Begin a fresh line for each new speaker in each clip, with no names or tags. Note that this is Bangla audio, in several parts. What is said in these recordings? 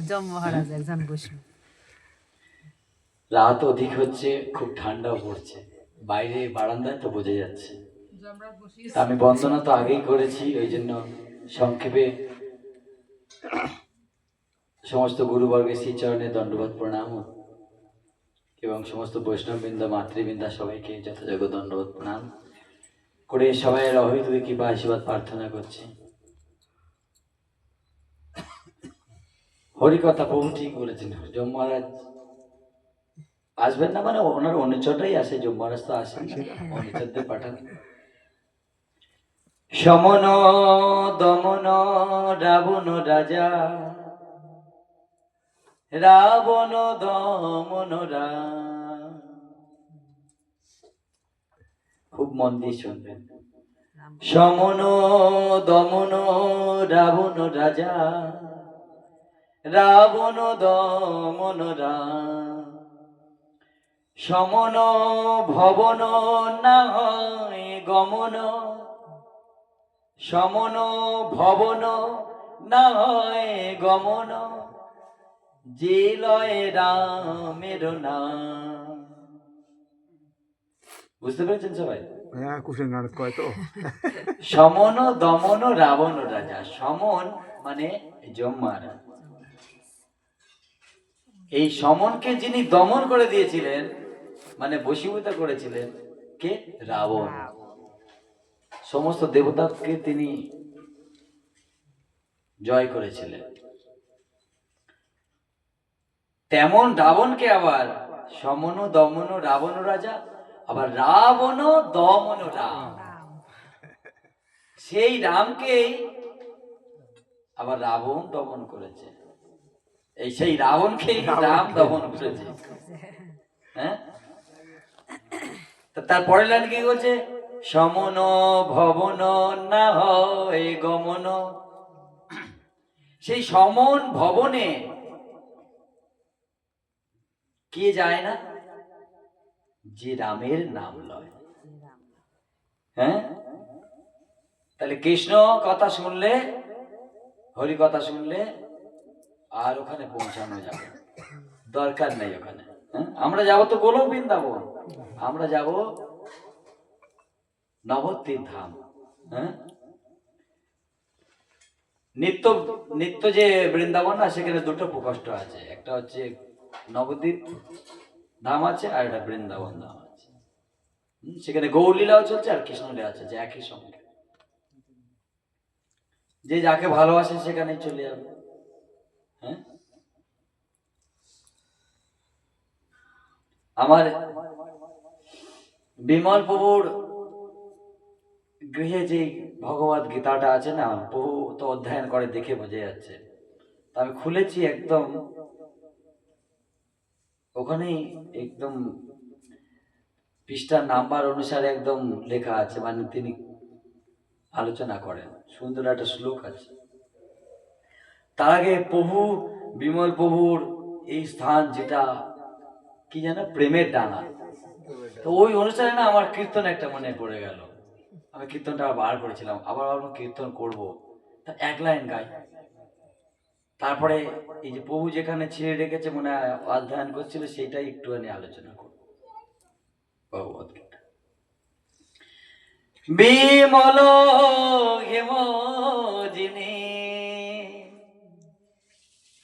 যম মহারাজ একজন বৈষ্ণব।
রাত অধিক হচ্ছে, খুব ঠান্ডাও পড়ছে, বাইরে বারান্দায় তো বোঝা যাচ্ছে। তা আমি বন্দনা তো আগেই করেছি, ওই জন্য সংক্ষেপে সমস্ত গুরুবর্গের শ্রীচরণে দণ্ডবোধ প্রণাম এবং সমস্ত বৈষ্ণববৃন্দ মাতৃবৃন্দা সবাইকে যথাযোগ্য দণ্ডবোধ প্রণাম করে সবাই অহিত কৃপা আশীর্বাদ প্রার্থনা করছি। হরিকথা প্রভু ঠিক বলেছেন, যম মহারাজ আসবেন না মানে ওনার অনুচরটাই আসে, যম মহারাজ তো আসেন না, অনুচরদের পাঠান। সমন দমন রাবণ রাজা, রাবণ দমন খুব মন দিয়ে শুনবেন। সমন দমন রাবণ রাজা, রাবণ দমন সমন ভবন না হয় গমন, সমন ভবন না হয় গমন, যে লয় রামের নাম। বুঝতে পেরেছেন সবাই? সমন দমন রাবণ রাজা। সমন মানে যম মহারাজ, এই সমনকে যিনি দমন করে দিয়েছিলেন মানে বশীভূত করেছিলেন কে? রাবণ। সমস্ত দেবতাকে তিনি জয় করেছিলেন। তেমন রাবণকে আবার সমন দমন রাবণ রাজা, আবার রাবণ দমন রাম, সেই রামকেই আবার রাবণ দমন করেছে। এই সেই রাবণকেই রাম দমন করেছে। হ্যাঁ, তারপরে লাইন কি বলছে? সমন ভবন না হয় গমন, সেই সমন ভবনে কে যায় না? যে রামের নাম লয়। হ্যাঁ, তাহলে কৃষ্ণ কথা শুনলে, হরি কথা শুনলে আর ওখানে পৌঁছানো যাবে, দরকার নেই ওখানে। আমরা যাবো তো গোলক বৃন্দাবন, আমরা যাব নবদ্বীপ ধাম। হ্যাঁ, নিত্য নিত্য যে বৃন্দাবন না, সেখানে দুটো প্রকোষ্ঠ আছে, একটা হচ্ছে নবদ্বীপ ধাম আছে আর একটা বৃন্দাবন ধাম আছে। সেখানে গৌরলীলাও চলছে আর কৃষ্ণলীলা চলছে একই সঙ্গে। যে যাকে ভালোবাসে সেখানে চলে যাবে। হ্যাঁ, আমার বিমল প্রভুর গৃহে যে ভগবত গীতাটা আছে না, প্রভু তো অধ্যয়ন করে, দেখে বোঝা যাচ্ছে। আমি খুলেছি একদম, ওখানেই একদম পৃষ্ঠার নাম্বার অনুসারে একদম লেখা আছে, মানে তিনি আলোচনা করেন, সুন্দর একটা শ্লোক আছে। তার আগে প্রভু বিমল প্রভুর এই স্থান যেটা কি যেন, প্রেমের ডানা, তো ওই অনুষ্ঠানে না আমার কীর্তন একটা মনে পড়ে গেল। আমি কীর্তনটা বার করেছিলাম, আবার ভাবলাম কীর্তন করবো, তা এক লাইন গাই। তারপরে এই যে প্রভু যেখানে ছেড়ে রেখেছে মনে হয় অধ্যয়ন করছিল, সেইটাই একটুখানি আলোচনা করবো। ভগবত গীতা বিমল হেম যিনি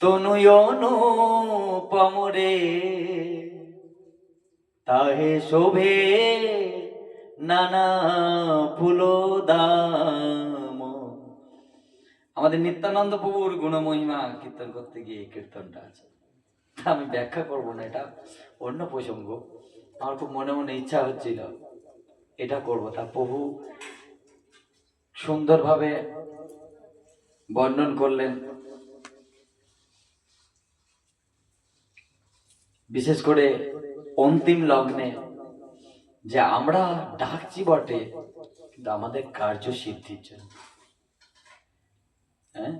তনুয়নুপম রে, তাহে শোভে নানা ফুল দাম। আমাদের নিত্যানন্দ প্রভুর গুণমহিমা কীর্তন করতে গিয়ে এই কীর্তনটা আছে। আমি ব্যাখ্যা করবো না, এটা অন্য প্রসঙ্গ। আমার খুব মনে মনে ইচ্ছা হচ্ছিল এটা করবো, তা প্রভু সুন্দরভাবে বর্ণন করলেন। বিশেষ করে অন্তিম লগ্নে যে আমরা ডাকছি বটে, কিন্তু আমাদের কার্য সিদ্ধির জন্য। হ্যাঁ,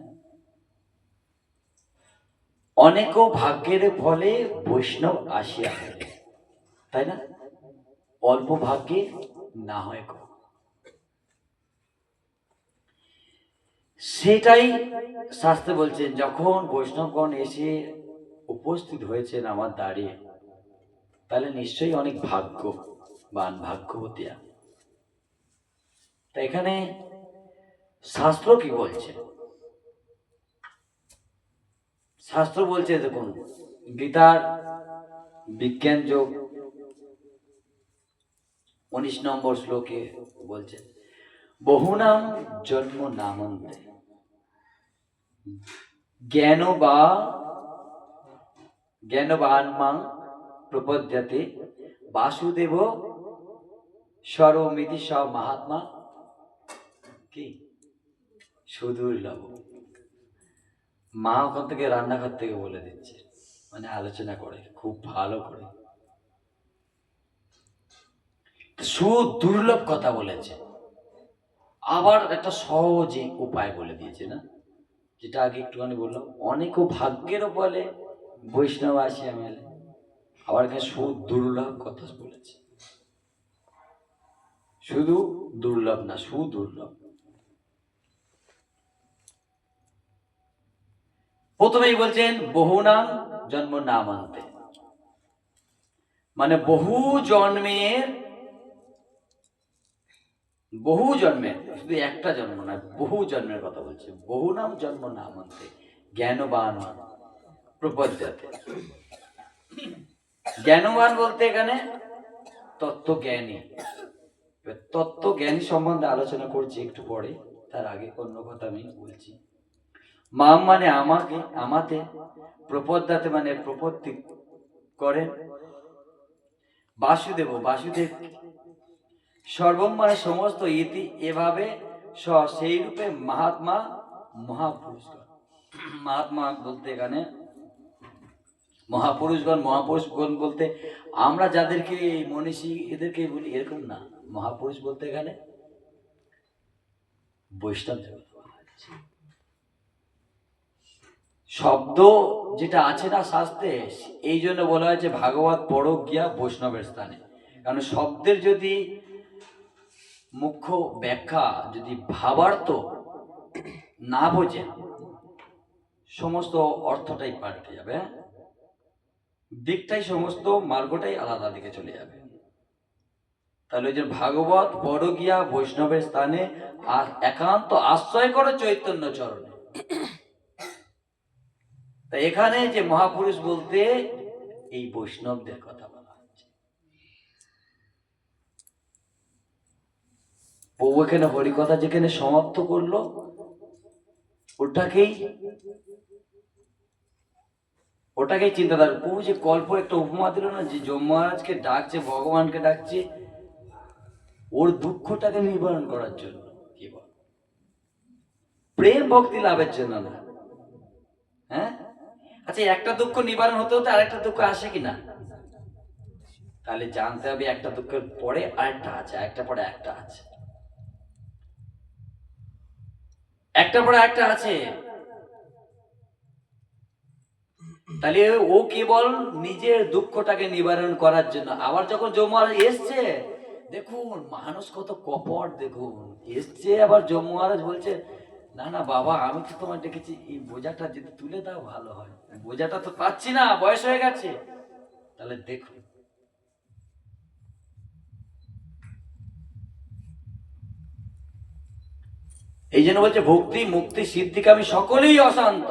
অনেক ভাগ্যের ফলে বৈষ্ণব আসিয়া গেলে, তাই না? অল্প ভাগ্যে না হয় গো। সেটাই শাস্ত্রে বলছেন, যখন বৈষ্ণবগণ এসে উপস্থিত হয়েছেন আমার দ্বারে, তাহলে নিশ্চয়ই অনেক ভাগ্যবান, ভাগ্যবতী আমি। তা এখানে শাস্ত্র কি বলছে? শাস্ত্র বলছে, দেখুন, গীতার বিজ্ঞান যোগ 19 নম্বর শ্লোকে বলছে, বহুনাম জন্ম নামন্তে জ্ঞানবান মাং প্রপদ্যতে বাসুদেব সর্বমিতি সব মহাত্মা কি সুদুর্লভ। মা ওখান থেকে রান্নাঘর থেকে বলে দিচ্ছে, মানে আলোচনা করে খুব ভালো করে, সুদুর্লভ কথা বলেছে। আবার একটা সহজে উপায় বলে দিয়েছে, না যেটা আগে একটুখানি বললাম, অনেক ভাগ্যেরও বলে বৈষ্ণব আসিয়া মেলে, আবার এখানে সুদুর্লভ কথা বলেছে। শুধু দুর্লভ না, সুদুর্লভ। প্রথমেই বলছেন বহুনাম জন্ম নামান্তে, মানে বহু জন্মের, শুধু একটা জন্ম নয়, বহু জন্মের কথা বলছে। বহু নাম জন্ম নামান্তে জ্ঞানবান প্রপদ্যতে। জ্ঞানবান বলতে এখানে তত্ত্বজ্ঞানী। তত্ত্বজ্ঞানী সম্বন্ধে আলোচনা করছি একটু পরে, তার আগে অন্য কথা আমি বলছি। মাম মানে আমাকে, আমাতে, প্রপদ্যাতে মানে প্রপত্তি করেন, বাসুদেব বাসুদেব, সর্বম মানে সমস্ত, ইতি এভাবে সেই রূপে মহাত্মা মহাপুরুষগণ। মহাত্মা বলতে এখানে মহাপুরুষগণ বলতে আমরা যাদেরকে মনীষী এদেরকে বলি এরকম না। মহাপুরুষ বলতে এখানে বৈষ্ণব জগৎ শব্দ যেটা আছে না শাস্ত্রে, এই জন্য বলা হয়েছে ভাগবত পড়ো গিয়া বৈষ্ণবের স্থানে। কারণ শব্দের যদি মুখ্য ব্যাখ্যা যদি ভাবার্থ না বোঝেন, সমস্ত অর্থটাই পাল্টে যাবে, দিকটাই, সমস্ত মার্গটাই আলাদা দিকে চলে যাবে। তাহলে ওই যে ভাগবত পড়ো গিয়া বৈষ্ণবের স্থানে, আর একান্ত আশ্রয় করো চৈতন্য চরণে। তা এখানে যে মহাপুরুষ বলতে এই বৈষ্ণবদের কথা বলা হচ্ছে। প্রভু এখানে হরিকথা যেখানে সমাপ্ত করলো, ওটাকেই চিন্তাধারা। প্রভু যে কল্প একটা উপমা দিল না, যে যম মহারাজকে ডাকছে, ভগবানকে ডাকছে ওর দুঃখটাকে নিবারণ করার জন্য, কি বল, প্রেম ভক্তি লাভের জন্য না। হ্যাঁ, আচ্ছা, একটা দুঃখ নিবারণ হতে হতে আরেকটা দুঃখ আসে কিনা? তাহলে জানতে হবে একটা দুঃখের পরে আরেকটা আছে, একটা পরে একটা আছে, একটা পরে একটা আছে। তাহলে ও কেবল নিজের দুঃখটাকে নিবারণ করার জন্য। আবার যখন যমুনার এসছে, দেখুন মানুষ কত কপট, দেখুন এসছে, আবার যমু মহারাজ বলছে, না না বাবা, আমি তো তোমার ডেকেছি, এই বোঝাটা যদি তুলে দাও ভালো হয়, বোঝাটা তো পাচ্ছি না, বয়স হয়ে গেছে। তাহলে দেখুন, এই জন্য বলছে ভক্তি মুক্তি সিদ্ধিকামী সকলেই অশান্ত।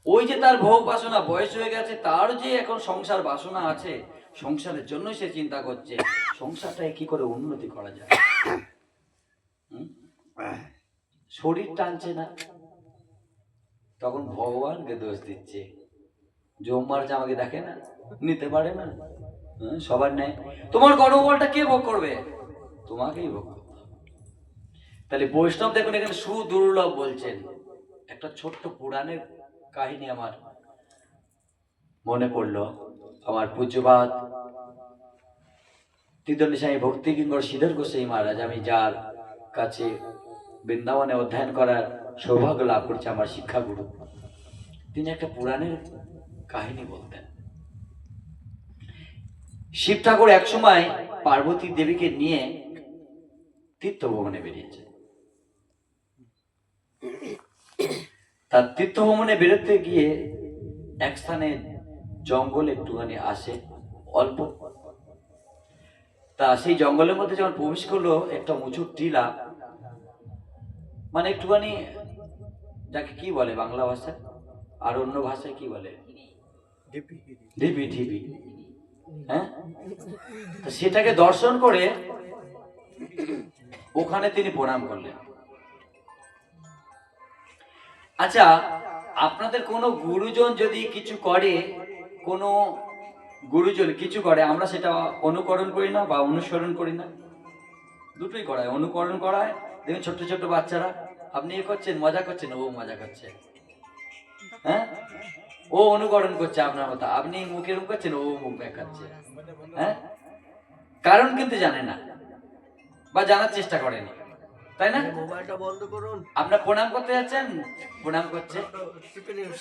ওই যে তার ভোগ বাসনা, বয়স হয়ে গেছে, তার যে এখন সংসার বাসনা আছে, সংসারের জন্য সে চিন্তা করছে সংসারটাকে কি করে উন্নতি করা যায়। শরীর টানছে না, তখন ভগবানকে দোষ দিচ্ছে, যমরাজ আমাকে দেখে না, নিতে পারে না, সবার নেয়, তোমার গর্ববলটা কে ভোগ করবে? তোমাকেই ভোগ করতে হবে। তাহলে বৈষ্ণব দেখুন এখানে সুদুর্লভ বলছেন। একটা ছোট্ট পুরাণের কাহিনী আমার মনে পড়লো। আমার পূজ্যপাদ তীর্থন্ডী স্বামী ভক্তি কিঙ্কর শ্রীধর গোস্বামী মহারাজ, আমি যার কাছে বৃন্দাবনে অধ্যয়ন করার সৌভাগ্য লাভ করছে, আমার শিক্ষাগুরু, তিনি একটা পুরাণের কাহিনী বলতেন। শিব ঠাকুর একসময় পার্বতী দেবীকে নিয়ে তীর্থ ভ্রমণে বেরিয়েছে। তার তীর্থ ভ্রমণে বেরোতে গিয়ে এক স্থানে জঙ্গল একটুখানি আসে, অল্প। তা সেই জঙ্গলের মধ্যে যখন প্রবেশ করলো, একটা উঁচু টিলা, মানে একটুখানি, যাকে কি বলে বাংলা ভাষায় আর অন্য ভাষায় কি বলে, ঢিপি ঢিপি, হ্যাঁ। তো সেটাকে দর্শন করে ওখানে তিনি প্রণাম করলেন। আচ্ছা, আপনাদের কোনো গুরুজন যদি কিছু করে, কোনো গুরুজন কিছু করে, আমরা সেটা অনুকরণ করি না বা অনুসরণ করি না, দুটোই করায়। অনুকরণ করায়, দেখুন ছোট্ট ছোট্ট বাচ্চারা, আপনি এ করছেন, মজা করছেন, ও মজা করছে, হ্যাঁ, ও অনুকরণ করছে আপনার মতো, আপনি মুখে মুখ করছেন, ও মুখ দেখাচ্ছে, হ্যাঁ। কারণ কিন্তু জানে না বা জানার চেষ্টা করেনি, তাই না?
মোবাইলটা বন্ধ করুন।
আপনার প্রণাম করতে যাচ্ছেন, প্রণাম করছে,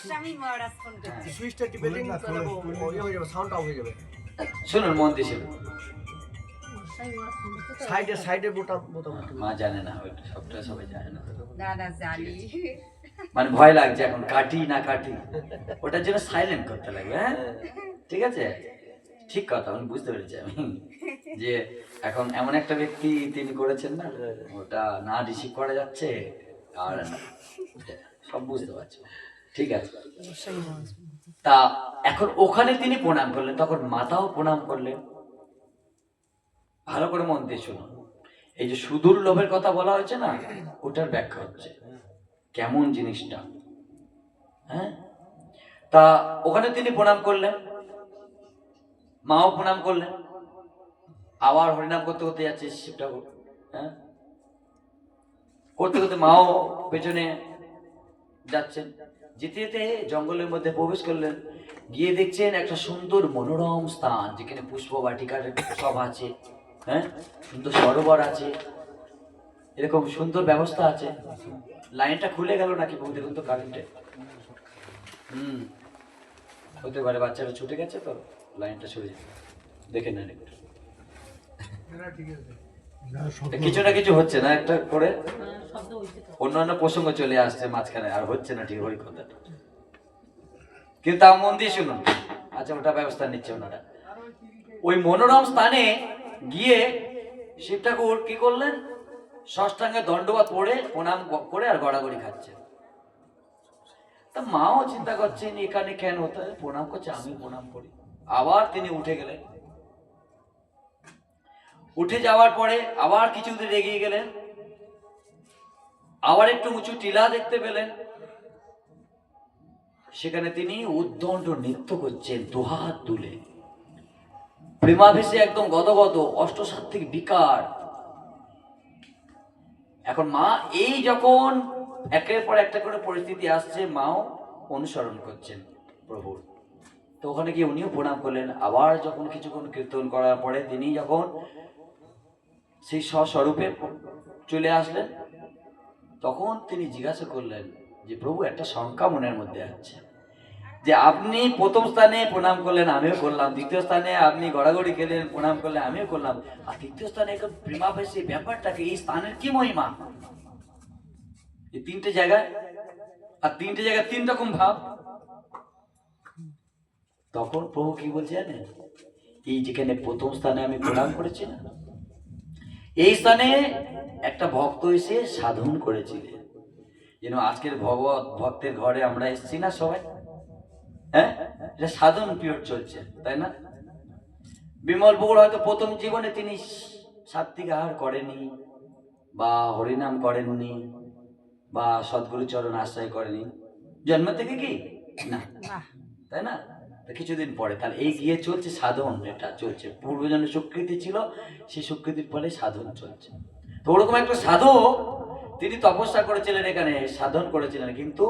স্বামী মহারাজ ফোন করছে।
সুইচটা টিপে দিন, তাহলে ইয়ে হয়ে যাবে, সাউন্ড অফ হয়ে যাবে।
শুনুন, মন দিয়ে শুনুন।
সাইডে বোতাম বোতাম।
মা জানে না, ওইটা সবটা সবাই জানে না,
দাদা জানি।
মানে ভয় লাগছে এখন, কাটি না কাটি, ওটার জন্য সাইলেন্ট করতে লাগবে, হ্যাঁ, ঠিক আছে, ঠিক কথা, আমি বুঝতে পেরেছি আমি, যে এখন এমন একটা ব্যক্তি তিনি করেছেন না, ওটা না রিসিভ করা যাচ্ছে, আর সব বুঝতে পারছি, ঠিক আছে। তা এখন ওখানে তিনি প্রণাম করলেন, তখন মাতাও প্রণাম করলেন। ভালো করে মন দিয়ে শুনুন, এই যে সুদূর লোভের কথা বলা হয়েছে না, ওটার ব্যাখ্যা হচ্ছে কেমন জিনিসটা, হ্যাঁ। তা ওখানে তিনি প্রণাম করলেন, মাও প্রণাম করলেন, আবার হরিনাম করতে করতে যাচ্ছে শিব ঠাকুর, হ্যাঁ, করতে করতে মাও পেছনে যাচ্ছেন। যেতে যেতে জঙ্গলের মধ্যে প্রবেশ করলেন, গিয়ে দেখছেন একটা সুন্দর মনোরম স্থান, যেখানে পুষ্প বাটিকার সব আছে, হ্যাঁ, সুন্দর সরোবর আছে, এরকম সুন্দর ব্যবস্থা আছে। লাইনটা খুলে গেল নাকি বহু, দেখুন তো কারেন্টে, হতে পারে বাচ্চারা ছুটে গেছে তো লাইনটা সরে যেতে, দেখে নেন একটু, কিছু না কিছু হচ্ছে না, একটা করে অন্যান্য প্রসঙ্গ চলে আসছে মাঝখানে, আর হচ্ছে না ঠিক ওই কথাটা, কিন্তু তাও মন দিয়ে শুনুন। আচ্ছা, ওটা ব্যবস্থা নিচ্ছে ওনারা। ওই মনোরম স্থানে গিয়ে শিব ঠাকুর কি করলেন, ষষ্ঠাঙ্গে দণ্ডবাদ পড়ে প্রণাম করে আর গড়াগড়ি খাচ্ছে। তা মাও চিন্তা করছেন এখানে কেন তাহলে প্রণাম করছে, আমি প্রণাম করি। আবার তিনি উঠে গেলেন, উঠে যাওয়ার পরে আবার কিছু দূর এগিয়ে গেলেন, আবার একটু উঁচু টিলা দেখতে পেলেন, সেখানে তিনি উদ্দণ্ড নৃত্য করছেন দুহাত তুলে, প্রেমাবেশে একদম গদগদ, অষ্টসাত্ত্বিক বিকার। এখন মা এই যখন একের পর একটা করে পরিস্থিতি আসছে, মাও অনুসরণ করছেন প্রভুর। তো ওখানে গিয়ে উনিও প্রণাম করলেন। আবার যখন কিছুক্ষণ কীর্তন করার পরে তিনি যখন সেই স্বস্বরূপে চলে আসলেন, তখন তিনি জিজ্ঞাসা করলেন যে প্রভু, একটা শঙ্কা মনের মধ্যে আছে, যে আপনি প্রথম স্থানে প্রণাম করলেন, আমিও করলাম, দ্বিতীয় স্থানে আপনি গড়াগড়ি খেলেন, প্রণাম করলেন, আমিও করলাম, আর তৃতীয় স্থানে একদম প্রেমাবেশী ব্যাপারটাকে, এই স্থানের কি মহিমা? এই তিনটে জায়গায়, আর তিনটে জায়গায় তিন রকম ভাব। তখন প্রভু কি বলছে জানেন, এই যেখানে প্রথম স্থানে আমি প্রণাম করেছি না, এই স্থানে একটা ভক্ত এসে সাধন করেছিলেন। যেন আজকের ভগবত ভক্তের ঘরে আমরা এসেছি না সবাই, হ্যাঁ, এটা সাধন পিরিয়ড চলছে, তাই না? বিমল বগুড় হয়তো প্রথম জীবনে তিনি সাত্বিক আহার করেনি, বা হরিনাম করেননি, বা সদ্গুরু চরণ আশ্রয় করেনি জন্ম থেকে, কি না, তাই না? কিছুদিন পরে তাহলে এই গিয়ে চলছে সাধন, এটা চলছে, পূর্বজন্মের স্বীকৃতি ছিল, সেই স্বীকৃতির ফলে সাধন চলছে। তো ওরকম একটা সাধক তিনি তপস্যা করেছিলেন, এখানে সাধন করেছিলেন, কিন্তু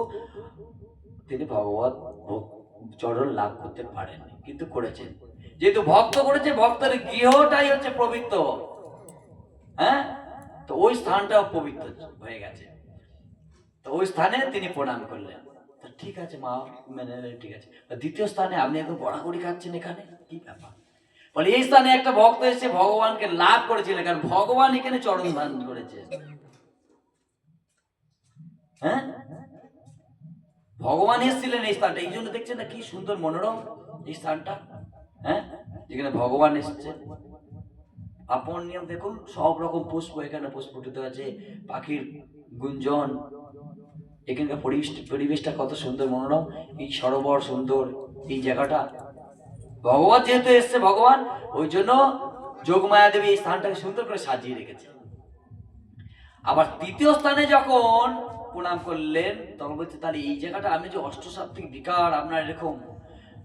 তিনি ভগবত চরণ লাভ করতে পারেননি, কিন্তু করেছেন। যেহেতু ভক্ত করেছে, ভক্তের গৃহটাই হচ্ছে পবিত্র, হ্যাঁ, তো ওই স্থানটাও পবিত্র হয়ে গেছে। তো ওই স্থানে তিনি প্রণাম করলেন। ঠিক আছে মা, মেনে নিলেন, ঠিক আছে। দ্বিতীয় স্থানে আপনি একদম গড়াগড়ি খাচ্ছেন, এখানে কি ব্যাপার? বলে এই স্থানে একটা ভক্ত এসে ভগবানকে লাভ করেছিলেন, কারণ ভগবান এখানে চরণ ধারণ করেছে। হ্যাঁ, ভগবান এসেছিলেন এই স্থানটা, এই জন্য দেখছেন না কি সুন্দর মনোরম এই স্থানটা, হ্যাঁ, যেখানে ভগবান এসেছে। আপন নিয়ম দেখুন, সব রকম পুষ্প এখানে পুষ্পটিত আছে, পাখির গুঞ্জন, এখানকার পরিবেশটা কত সুন্দর মনোরম, এই সরোবর সুন্দর, এই জায়গাটা। ভগবান যেহেতু এসছে ভগবান, ওই জন্য যোগমায়া দেবী এই স্থানটাকে সুন্দর করে সাজিয়ে রেখেছে। আবার তৃতীয় স্থানে যখন প্রণাম করলেন তখন বলছে তাহলে এই জায়গাটা আমি যে অষ্টসাত্ত্বিক বিকার আপনার এরকম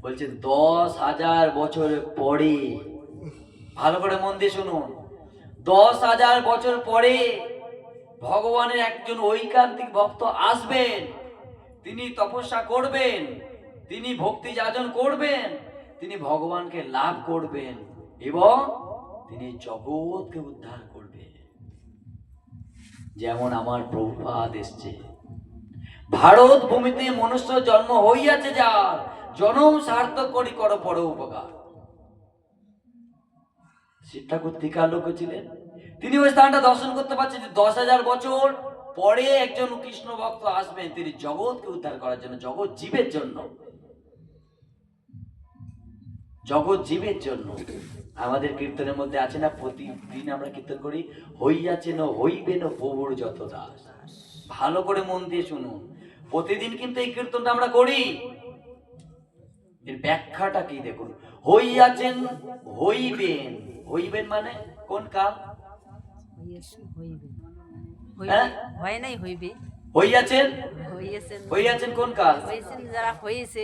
বলছে 10,000 বছর পরে, ভালো করে মন দিয়ে শুনুন, 10,000 বছর পরে ভগবানের একজন ঐকান্তিক ভক্ত আসবেন, তিনি তপস্যা করবেন, তিনি ভক্তি যাজন করবেন, তিনি ভগবানকে লাভ করবেন এবং তিনি জগৎকে উদ্ধার করবেন। যেমন আমার প্রভুপাদ এসছে, ভারত ভূমিতে মনুষ্য জন্ম হইয়াছে যার, জনম সার্থক করি কর পর উপকার। শিব ঠাকুর টিকার লোক ছিলেন, তিনি ওই স্থানটা দর্শন করতে পারছেন যে 10,000 বছর পরে একজন কৃষ্ণ ভক্ত আসবেন, তিনি জগৎকে উদ্ধার করার জন্য, জগৎ জীবের জন্য, জগৎ জীবের জন্য। আমাদের কীর্তনের মধ্যে আছে না, প্রতিদিন আমরা কীর্তন করি, হইয়াছেন হইবেন প্রভুর যত দাস। ভালো করে মন দিয়ে শুনুন, প্রতিদিন কিন্তু এই কীর্তনটা আমরা করি। এর ব্যাখ্যাটা কি দেখুন, হইয়াছেন হইবেন, হইবেন মানে কোন কাল?
হয় নাই হইবে,
হইয়াছেন,
হইয়াছেন,
হইয়াছেন কোন কাল?
হয়েছেন যারা হয়েছে,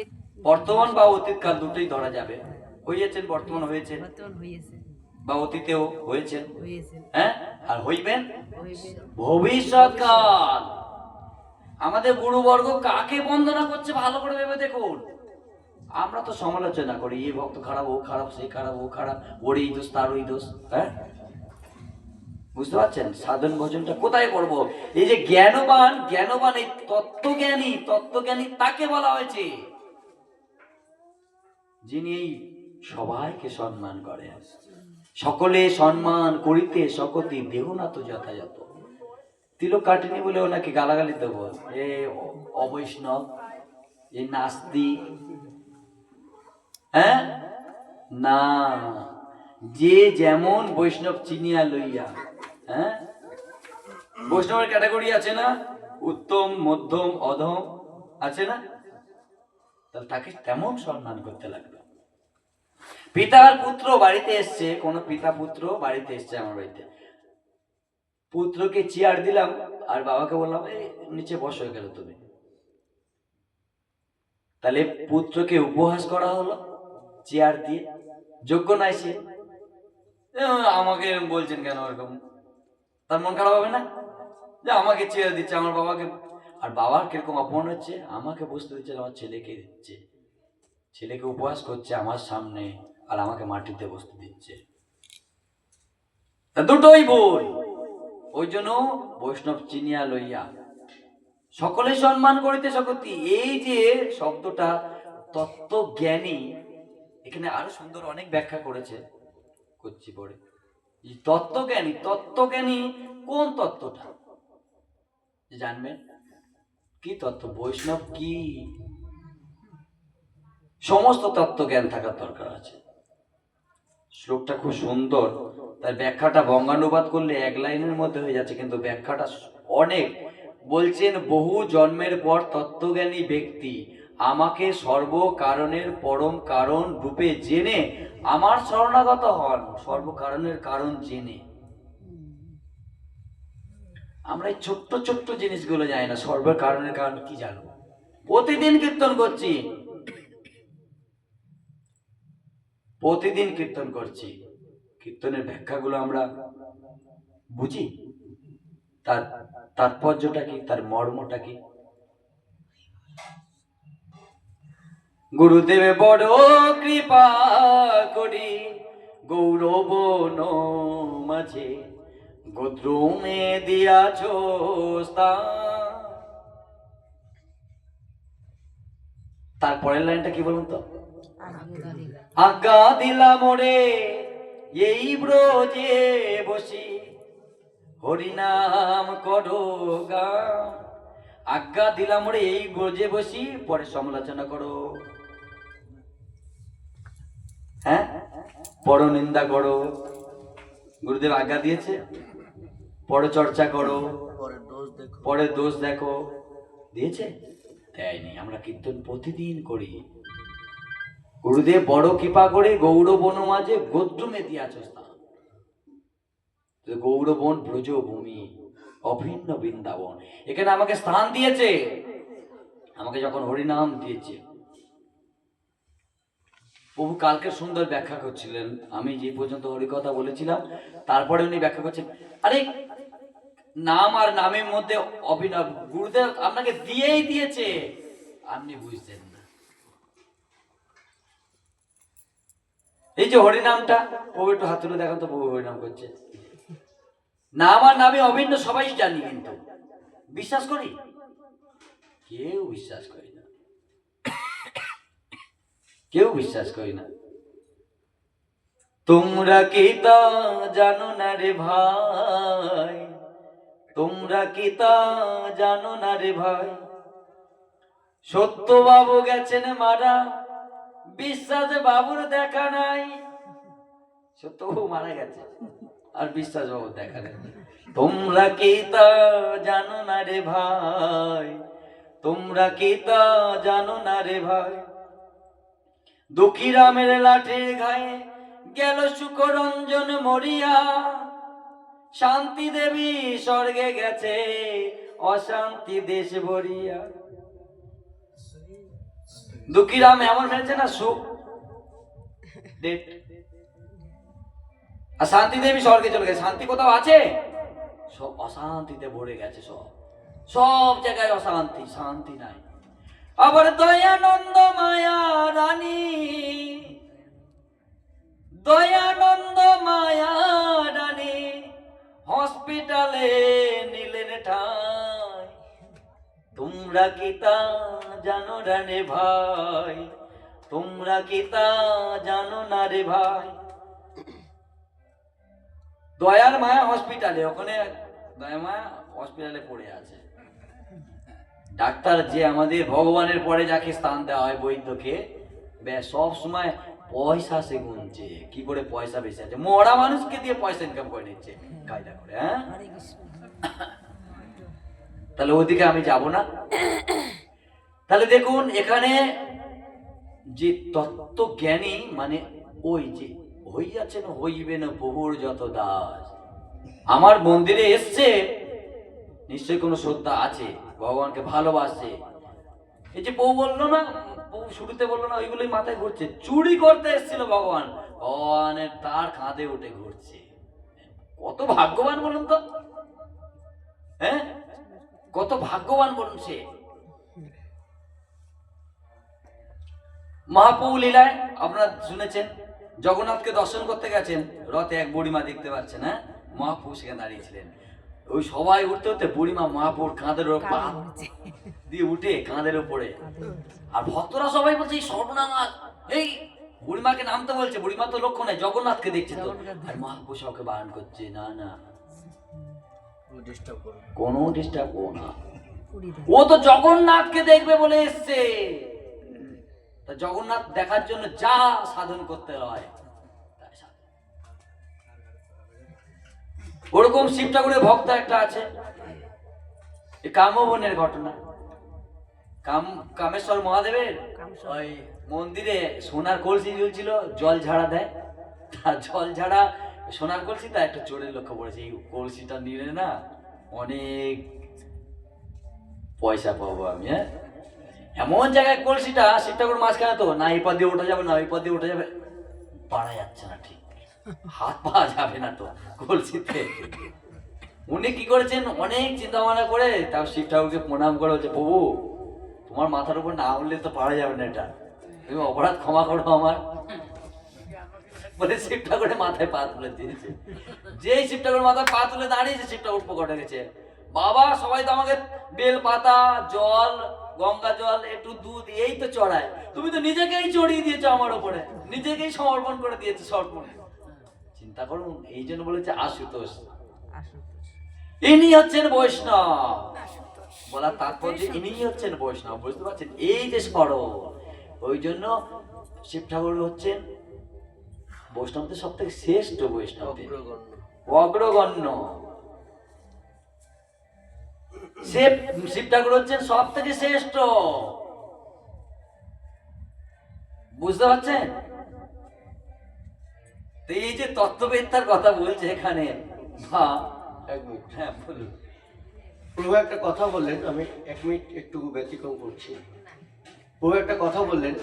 বর্তমান বা অতীত কাল দুটোই ধরা যাবে। হইয়াছেন বর্তমান হয়েছে,
বর্তমান হয়েছে,
বা অতীতেও হয়েছেন,
হয়েছেন,
হ্যাঁ, আর হইবেন
হইবেন
ভবিষ্যৎ কাল। আমাদের গুরুবর্গ কাকে বন্দনা করছে ভালো করে ভেবে দেখুন। আমরা তো সমালোচনা করি, এই ভক্ত খারাপ, ও খারাপ, সে খারাপ, ও খারাপ, ওর এই দোষ, তার ওই দোষ, হ্যাঁ, বুঝতে পারছেন? সাধন ভজনটা কোথায় করব? এই যে জ্ঞানবান, জ্ঞানবান এই তত্ত্বজ্ঞানী, তত্ত্বজ্ঞানী তাকে বলা হয়েছে যিনি এই সবাইকে সম্মান করেন। সকলে সম্মান করিতে সকতি দেহ না তো যথাযথ। তিলক কাটেনি বলে ওনাকে গালাগালি দেবো, এ অবৈষ্ণব, এ নাস্তিক, হ্যাঁ, না, যে যেমন বৈষ্ণব চিনিয়া লইয়া, হ্যাঁ, বৈষ্ণবের ক্যাটাগরি আছে না, উত্তম, মধ্যম, অধম আছে না, তাহলে তাকে তেমন সম্মান করতে লাগবে। পিতার পুত্র বাড়িতে এসছে, কোন পিতা পুত্র বাড়িতে এসছে আমার বাড়িতে, পুত্রকে চেয়ার দিলাম আর বাবাকে বললাম এই নিচে বসো গেল তুমি, তাহলে পুত্রকে উপহাস করা হলো চেয়ার দিয়ে, যোগ্য নাই সে, আমাকে বলছেন কেন এরকম, তার মন খারাপ হবে না যে আমাকে চেয়ার দিচ্ছে, আমার বাবাকে, আর বাবার কিরকম অপমান হচ্ছে, আমাকে বসতে দিচ্ছে, আমার ছেলেকে দিচ্ছে, ছেলেকে উপহাস করছে আমার সামনে আর আমাকে মাটিতে বসতে দিচ্ছে, দুটোই ভুল। ওই জন্য বৈষ্ণব চিনিয়া লইয়া সকলে সম্মান করিতে সকতি, এই যে শব্দটা তত্ত্বজ্ঞানী, এখানে আরো সুন্দর অনেক ব্যাখ্যা করেছে, করছি পরে। তত্ত্বজ্ঞানী, তত্ত্বজ্ঞানী কোন তত্ত্বটা জানবেন, কি তত্ত্ব, বৈষ্ণব কি, সমস্ত তত্ত্বজ্ঞান থাকার দরকার আছে। শ্লোকটা খুব সুন্দর, তার ব্যাখ্যাটা বঙ্গানুবাদ করলে এক লাইনের মধ্যে হয়ে যাচ্ছে, কিন্তু ব্যাখ্যাটা অনেক। বলছেন বহু জন্মের পর তত্ত্বজ্ঞানী ব্যক্তি আমাকে সর্বকারণের পরম কারণ রূপে জেনে আমার শরণাগত হন, সর্বকারণের কারণ জেনে। আমরা এই ছোট্ট ছোট্ট জিনিসগুলো জানি না, সর্বকারণের কারণ কি জানবো? প্রতিদিন কীর্তন করছি, প্রতিদিন কীর্তন করছি, কীর্তনের ব্যাখ্যাগুলো আমরা বুঝি, তার তাৎপর্যটা কি, তার মর্মটা কি? গুরুদেবে বড় কৃপা করি গৌরব মাঝে গোদ্রুমে দিয়াছ স্থান। তারপরের লাইনটা কি বলুন তো, আজ্ঞা দিলাম ওরে এই ব্রজে বসি হরিনাম করো গান। আজ্ঞা দিলাম ওরে এই গজে বসি, পরে সমালোচনা করো, হ্যাঁ, পর নিন্দা করো। গুরুদেব আজ্ঞা দিয়েছে, পর চর্চা করো,
পরে দোষ দেখো।
পরে দোষ দেখো, দিয়েছে? দেয়নি। আমরা কীর্তন প্রতিদিন করি। গুরুদেব বড় কৃপা করে গৌর বন মাঝে গোদ্রুমে দিয়াছ স্থান। গৌরবন ব্রজভূমি, অভিন্ন বৃন্দাবন, এখানে আমাকে স্থান দিয়েছে। আমাকে যখন হরিনাম দিয়েছে, প্রভু কালকে সুন্দর ব্যাখ্যা করছিলেন। আমি যে পর্যন্ত হরিকথা বলেছিলাম, তারপরে উনি ব্যাখ্যা করছেন, আরে নাম আর নামের মধ্যে অভিনব। গুরুদেব আপনাকে দিয়েই দিয়েছে, আপনি বুঝছেন না। এই যে হরিনামটা, প্রভু একটু হাত তুলে দেখান তো, প্রভু হরিনাম করছে। নাম আর নামে অভিন্ন সবাই জানি, কিন্তু বিশ্বাস করি? কেউ বিশ্বাস করি না, কেউ বিশ্বাস করি না। তোমরা কি তা জানো না রে ভাই, তোমরা কি তা জানো না রে ভাই, সত্য বাবু গেছেন মারা, বিশ্বাস বাবুর দেখা নাই। সত্য বাবু মারা গেছে, আর বিশ্বাস বাবুর দেখা নেই। তোমরা কি তা জানো না রে ভাই, তোমরা কি তা জানো না রে ভাই, দুঃখীরামের লাঠির ঘায়ে গেল সুখরঞ্জন মরিয়া, শান্তি দেবী স্বর্গে গেছে অশান্তি দেশ ভরিয়া। দুঃখীরাম এমন হয়েছে না, সুখ ডেট, আর শান্তি দেবী স্বর্গে চলে গেছে। শান্তি কোথাও আছে? সব অশান্তিতে ভরে গেছে, সব সব জায়গায় অশান্তি, শান্তি নাই। আবার দয়ানন্দ মায়া রানী, দয়ানন্দ মায়া রানী হসপিটালে নিলেন ঠাই। তোমরা কি তা জানো না রে ভাই, তোমরা কি তা জানো না রে ভাই। দয়ার মায়া হসপিটালে, ওখানে দয়া মায়া হসপিটালে পড়ে আছে। ডাক্তার যে আমাদের ভগবানের পরে যাকে স্থান দেওয়া হয়, বৈদ্যকে, সব সময় পয়সা সে গুনছে, কি করে পয়সা বেশি আছে। মরা মানুষকে দিয়ে পয়সা ইনকাম করে নিচ্ছে কায়দা করে, হ্যাঁ। তাহলে ওদিকে আমি যাব না। তাহলে দেখুন এখানে যে তত্ত্ব জ্ঞানী, মানে ওই যে হইয়াছেন হইবে না প্রভুর যত দাস, আমার মন্দিরে এসছে, নিশ্চয়ই কোনো শ্রদ্ধা আছে, ভগবানকে ভালোবাসে। এই যে বউ বললো না, বউ শুরুতে বললো না, ওইগুলোই মাথায় ঘুরছে। চুরি করতে এসেছিল ভগবান, ভগবানের তার কাঁধে উঠে ঘুরছে। কত ভাগ্যবান বলুন তো, হ্যাঁ, কত ভাগ্যবান বলুন সে। মহাপ্রভু লীলায় আপনারা শুনেছেন, জগন্নাথকে দর্শন করতে গেছেন, রথে এক বুড়িমা দেখতে পাচ্ছেন, হ্যাঁ, মহাপ্রভু সেখানে দাঁড়িয়েছিলেন। ওই সবাই উঠতে উঠতে বুড়িমা মহাপ্রভুর কাঁধের উপর পা দিয়ে উঠে কাঁধের উপরে, আর ভক্তরা সবাই বলছে এই সর্বনাশ, এই বুড়িমাকে নামতে বলছে। বুড়িমা তো লক্ষ্য নাই, জগন্নাথকে দেখছে তো, আর মহাপ্রভু সবকে বারণ করছে, না না কোনো ডিস্টার্ব করো না, ও তো জগন্নাথকে দেখবে বলে এসছে। তা জগন্নাথ দেখার জন্য যা সাধন করতে হয়, ওরকম শিব ঠাকুরের ভক্ত একটা আছে। কামবনের ঘটনা, কামেশ্বর মহাদেবের ওই মন্দিরে সোনার কলসি ঝুলছিল, জল ঝাড়া দেয়, তার জল ঝাড়া সোনার কলসি, তা একটা চোরের লক্ষ্য পড়েছে, এই কলসিটা নিলে না অনেক পয়সা পাবো আমি, হ্যাঁ। এমন জায়গায় কলসিটা, শিব ঠাকুর মাঝখানে তো, না এই পথ দিয়ে ওঠা যাবে, না ওই পথ দিয়ে ওঠা যাবে, পারা যাচ্ছে না, ঠিক হাত পাওয়া যাবে না তো কলসিতে। উনি কি করেছেন, অনেক চিন্তা ভাবনা করে তার শিব ঠাকুরকে প্রণাম করে বলছে, প্রভু তোমার মাথার উপর না উঠলে তো পারা যাবে না, এটা তুমি অপরাধ ক্ষমা করো আমার, বলে শিব ঠাকুরের মাথায় পা তুলে দিয়েছে। যেই শিব ঠাকুর মাথায় পা তুলে দাঁড়িয়েছে, শিব ঠাকুর প্রকট হয়ে গেছে। বাবা সবাই তো আমাকে বেল পাতা, জল, গঙ্গা জল, একটু দুধ এই তো চড়ায়, তুমি তো নিজেকেই চড়িয়ে দিয়েছো আমার উপরে, নিজেকেই সমর্পণ করে দিয়েছো সমর্পণ। চিন্তা করুন, এই জন্য বলেছে আশুতোষ, ইনি হচ্ছেন বৈষ্ণব। বলার তাৎপর্য ইনিই হচ্ছেন বৈষ্ণব, বুঝতে পারছেন? এই যে সরল, ওই জন্য শিব ঠাকুর হচ্ছেন বৈষ্ণবদের সব থেকে শ্রেষ্ঠ বৈষ্ণব,
অগ্রগণ্য।
অগ্রগণ্য। শিব শিব ঠাকুর হচ্ছেন সব থেকে শ্রেষ্ঠ, বুঝতে পারছেন? তো এই যে তত্ত্ববেত্তার কথা বলছে এখানে,
এক মিনিট,
হ্যাঁ বলুন।
প্রভু একটা কথা বললেন, আমি 1 মিনিট একটু ব্যতিক্রম করছি। প্রভু একটা কথা বললেন,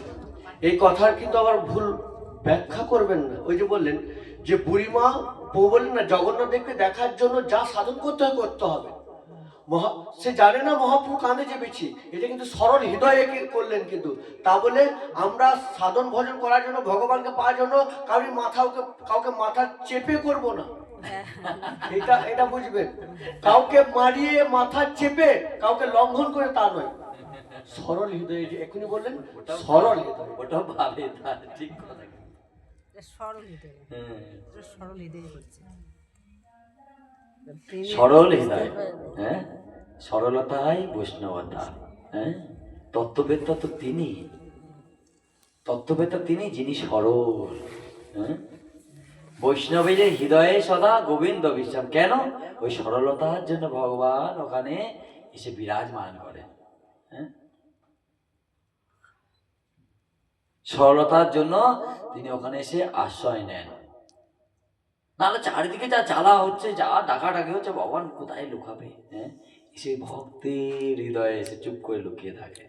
এই কথার কিন্তু আবার ভুল ব্যাখ্যা করবেন না। ওই যে বললেন যে বুড়িমা, প্রভু বললেন না জগন্নাথ দেবকে দেখার জন্য যা সাধন করতে হয় করতে হবে। সে জানে না মহাপ্রভু কাঁধে চেপেছি, এটা কিন্তু সরল হৃদয়ে করলেন। কিন্তু তা বলে আমরা সাধন ভজন করার জন্য, ভগবানকে পাওয়ার জন্য কাউকে মাথা চেপে করব না। এটা বুঝবেন, কাউকে মারিয়ে মাথা চেপে কাউকে লঙ্ঘন করে তা নয়। সরল হৃদয়ে, যে এখনই বললেন সরল হৃদয়,
ওটা ভাবে, তার ঠিক কথা।
সরল হৃদয়, সরল হৃদয় হচ্ছে
সরল হৃদয়, হ্যাঁ, সরলতাই বৈষ্ণবতা। হ্যাঁ, তত্ত্ববেত্তা তো তিনি, তত্ত্ববেত্তা তিনি যিনি সরল। হ্যাঁ, বৈষ্ণবের হৃদয়ে সদা গোবিন্দ বিশ্রাম। কেন? ওই সরলতার জন্য ভগবান ওখানে এসে বিরাজমান করেন। হ্যাঁ, সরলতার জন্য তিনি ওখানে এসে আশ্রয় নেন। নাহলে চারিদিকে যা জ্বালা হচ্ছে, যা ডাকাডাকি হচ্ছে, ভগবান কোথায় লুকাবে? হ্যাঁ, এসে ভক্তের হৃদয়ে এসে চুপ করে লুকিয়ে থাকে।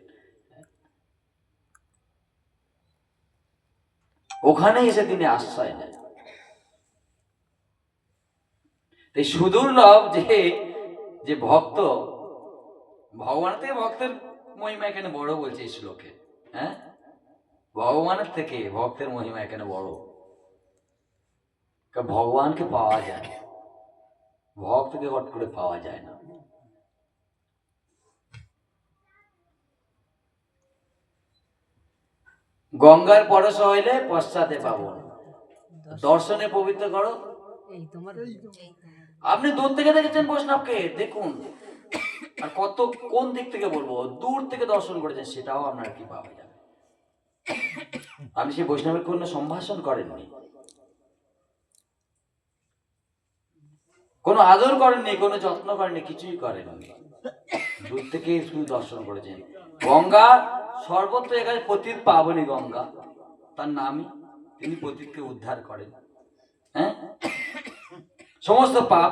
ওখানে এসে তিনি আশ্রয় নেন। এই সুদুর্লভ যে ভক্ত, ভগবানের থেকে ভক্তের মহিমা এখানে বড় বলছে এই শ্লোকে। হ্যাঁ, ভগবানের থেকে ভক্তের মহিমা এখানে বড়। ভগবানকে পাওয়া যায়, ভক্তকে হট করে পাওয়া যায় না। গঙ্গার পরশ হইলে পশ্চাতে পাবন, দর্শনে পবিত্র করো।
এই তোমার
আপনি দূর থেকে দেখেছেন বৈষ্ণবকে, দেখুন। আর কত কোন দিক থেকে বলবো, দূর থেকে দর্শন করেছেন, সেটাও আপনার কি পাওয়া যাবে। আপনি সেই বৈষ্ণবের কোনো সম্ভাষণ করেননি, কোনো আদর করেননি, কোনো যত্ন করেননি, কিছুই করেননি, দূর থেকে শুধু দর্শন করেছেন। গঙ্গা সর্বত্র, এখানে পতিত পাবনী গঙ্গা, তার নামই, তিনি পতিতকে উদ্ধার করেন। হ্যাঁ, সমস্ত পাপ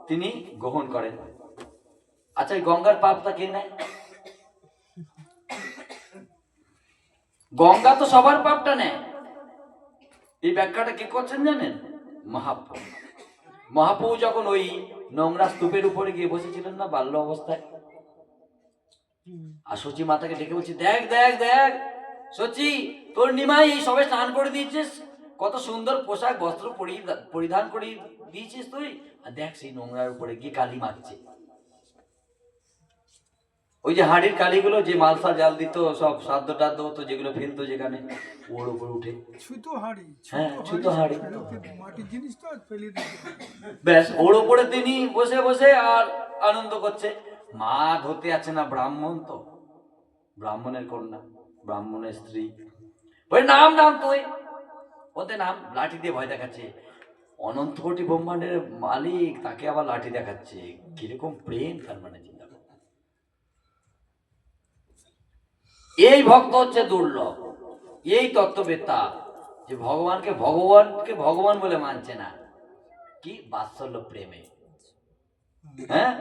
তিনি গ্রহণ করেন। আচ্ছা, এই গঙ্গার পাপটা কে নেয়? গঙ্গা তো সবার পাপটা নেয়। এই ব্যাখ্যাটা কে করছেন জানেন? মহাপ্রভু। মহাপ্রভু যখন ওই নোংরা স্তূপের উপরে গিয়ে বসেছিলেন না বাল্য অবস্থায়, আর সচি মাতাকে ডেকে বলছি, দেখ দেখ দেখ সচি, তোর নিমাই এই সবে স্নান করে দিয়েছিস, কত সুন্দর পোশাক বস্ত্র পরিধান করে দিয়েছিস তুই, আর দেখ সেই নোংরার উপরে গিয়ে কালি মারছে। ওই যে হাড়ির কালিগুলো, যে মালসা জাল দিত, সব সাধ্য টাধ্য হতো, যেগুলো ফেলতো যেখানে, ওর উপরে উঠে হ্যাঁ, ছুতো হাড়ি, ব্যাস ওর উপরে তিনি বসে বসে আর আনন্দ করছে। মা ধরতে আছে না, ব্রাহ্মণ তো, ব্রাহ্মণের কন্যা, ব্রাহ্মণের স্ত্রী, ওই নাম নাম তুই, ওতে নাম, লাঠি দিয়ে ভয় দেখাচ্ছে। অনন্ত কোটি ব্রহ্মাণ্ডের মালিক, তাকে আবার লাঠি দেখাচ্ছে, কিরকম প্রেম তার, মানে চিন্তা করো। এই ভক্ত হচ্ছে দুর্লভ, এই তত্ত্ববেত্তা, যে ভগবানকে ভগবান বলে মানছে না, কি বাৎসল্য প্রেমে। হ্যাঁ,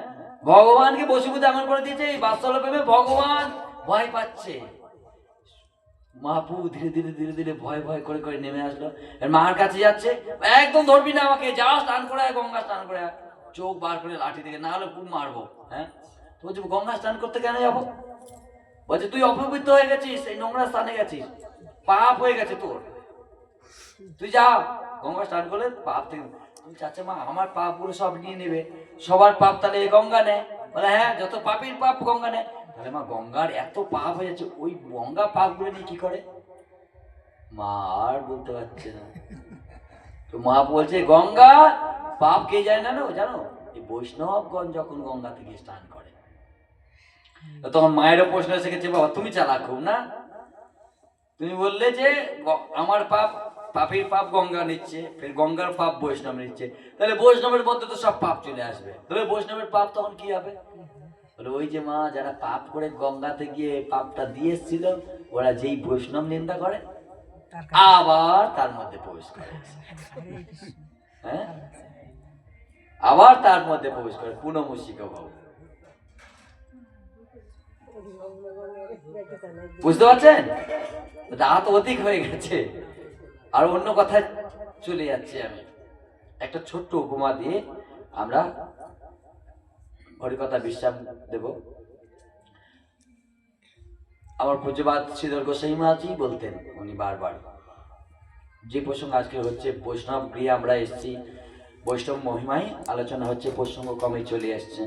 ভগবানকে বশীভূত এমন করে দিয়েছে, এই বাৎসল্য প্রেমে ভগবান ভয় পাচ্ছে। মহাপ্রভু ধীরে ধীরে ধীরে ধীরে ভয় ভয় করে করে নেমে আসলো, মার কাছে যাচ্ছে, একদম ধরবি না আমাকে, যা স্নান করে আয়, গঙ্গা স্নান করে আয়, চোখ বার করে লাঠি থেকে, না হলে খুব মারবো। হ্যাঁ, তো বলছি গঙ্গা স্নান করতে কেন যাবো? বলছে তুই অপবিত্র হয়ে গেছিস, এই নোংরা স্থানে গেছিস, পাপ হয়ে গেছে তোর, তুই যা গঙ্গা স্নান করলে পাপ থেকে। তুমি চাচ্ছে মা আমার পাপ গুলো সব নিয়ে নেবে, সবার পাপ তাহলে এই গঙ্গা নেয়। বলে হ্যাঁ, যত পাপের পাপ গঙ্গা নেয়। তাহলে মা গঙ্গার এত পাপ হয়ে যাচ্ছে, ওই গঙ্গা পাপ গুলো নিয়ে কি করে? মা আর বলতে পারছে না। তো মা বলছে গঙ্গা পাপ কে যায় না, জানো? এই বৈষ্ণবগণ যখন গঙ্গা থেকে স্নান করে, তখন মায়েরও প্রশ্ন এসে গেছে, বাবা তুমি চালাক খুব না, তুমি বললে যে আমার পাপের পাপ গঙ্গা নিচ্ছে, ফের গঙ্গার পাপ বৈষ্ণব নিচ্ছে, তাহলে বৈষ্ণবের মধ্যে তো সব পাপ চলে আসবে, তাহলে বৈষ্ণবের পাপ তখন কি হবে? বলে ওই যে মা, যারা পাপ করে গঙ্গাতে গিয়ে পাপটা দিয়ে এসেছিল, ওরা যেই বৈষ্ণব নিন্দা করে আবার তার মধ্যে প্রবেশ করে। হ্যাঁ, আবার তার মধ্যে প্রবেশ করে পুনঃমূষিক ভাব। বুঝতে পারছেন? রাত অধিক হয়ে গেছে, আর অন্য কথায় চলে যাচ্ছি আমি। একটা ছোট্ট উপমা দিয়ে আমরা হরিকথা বিশ্রাম দেব। আমার পূজ্যপাদ শ্রীধর গোস্বামী মহারাজ বলতেন, উনি বারবার যে প্রসঙ্গ আজকে হচ্ছে, বৈষ্ণব গৃহে আমরা এসেছি, বৈষ্ণব মহিমায় আলোচনা হচ্ছে, প্রসঙ্গ কমে চলে আসছে।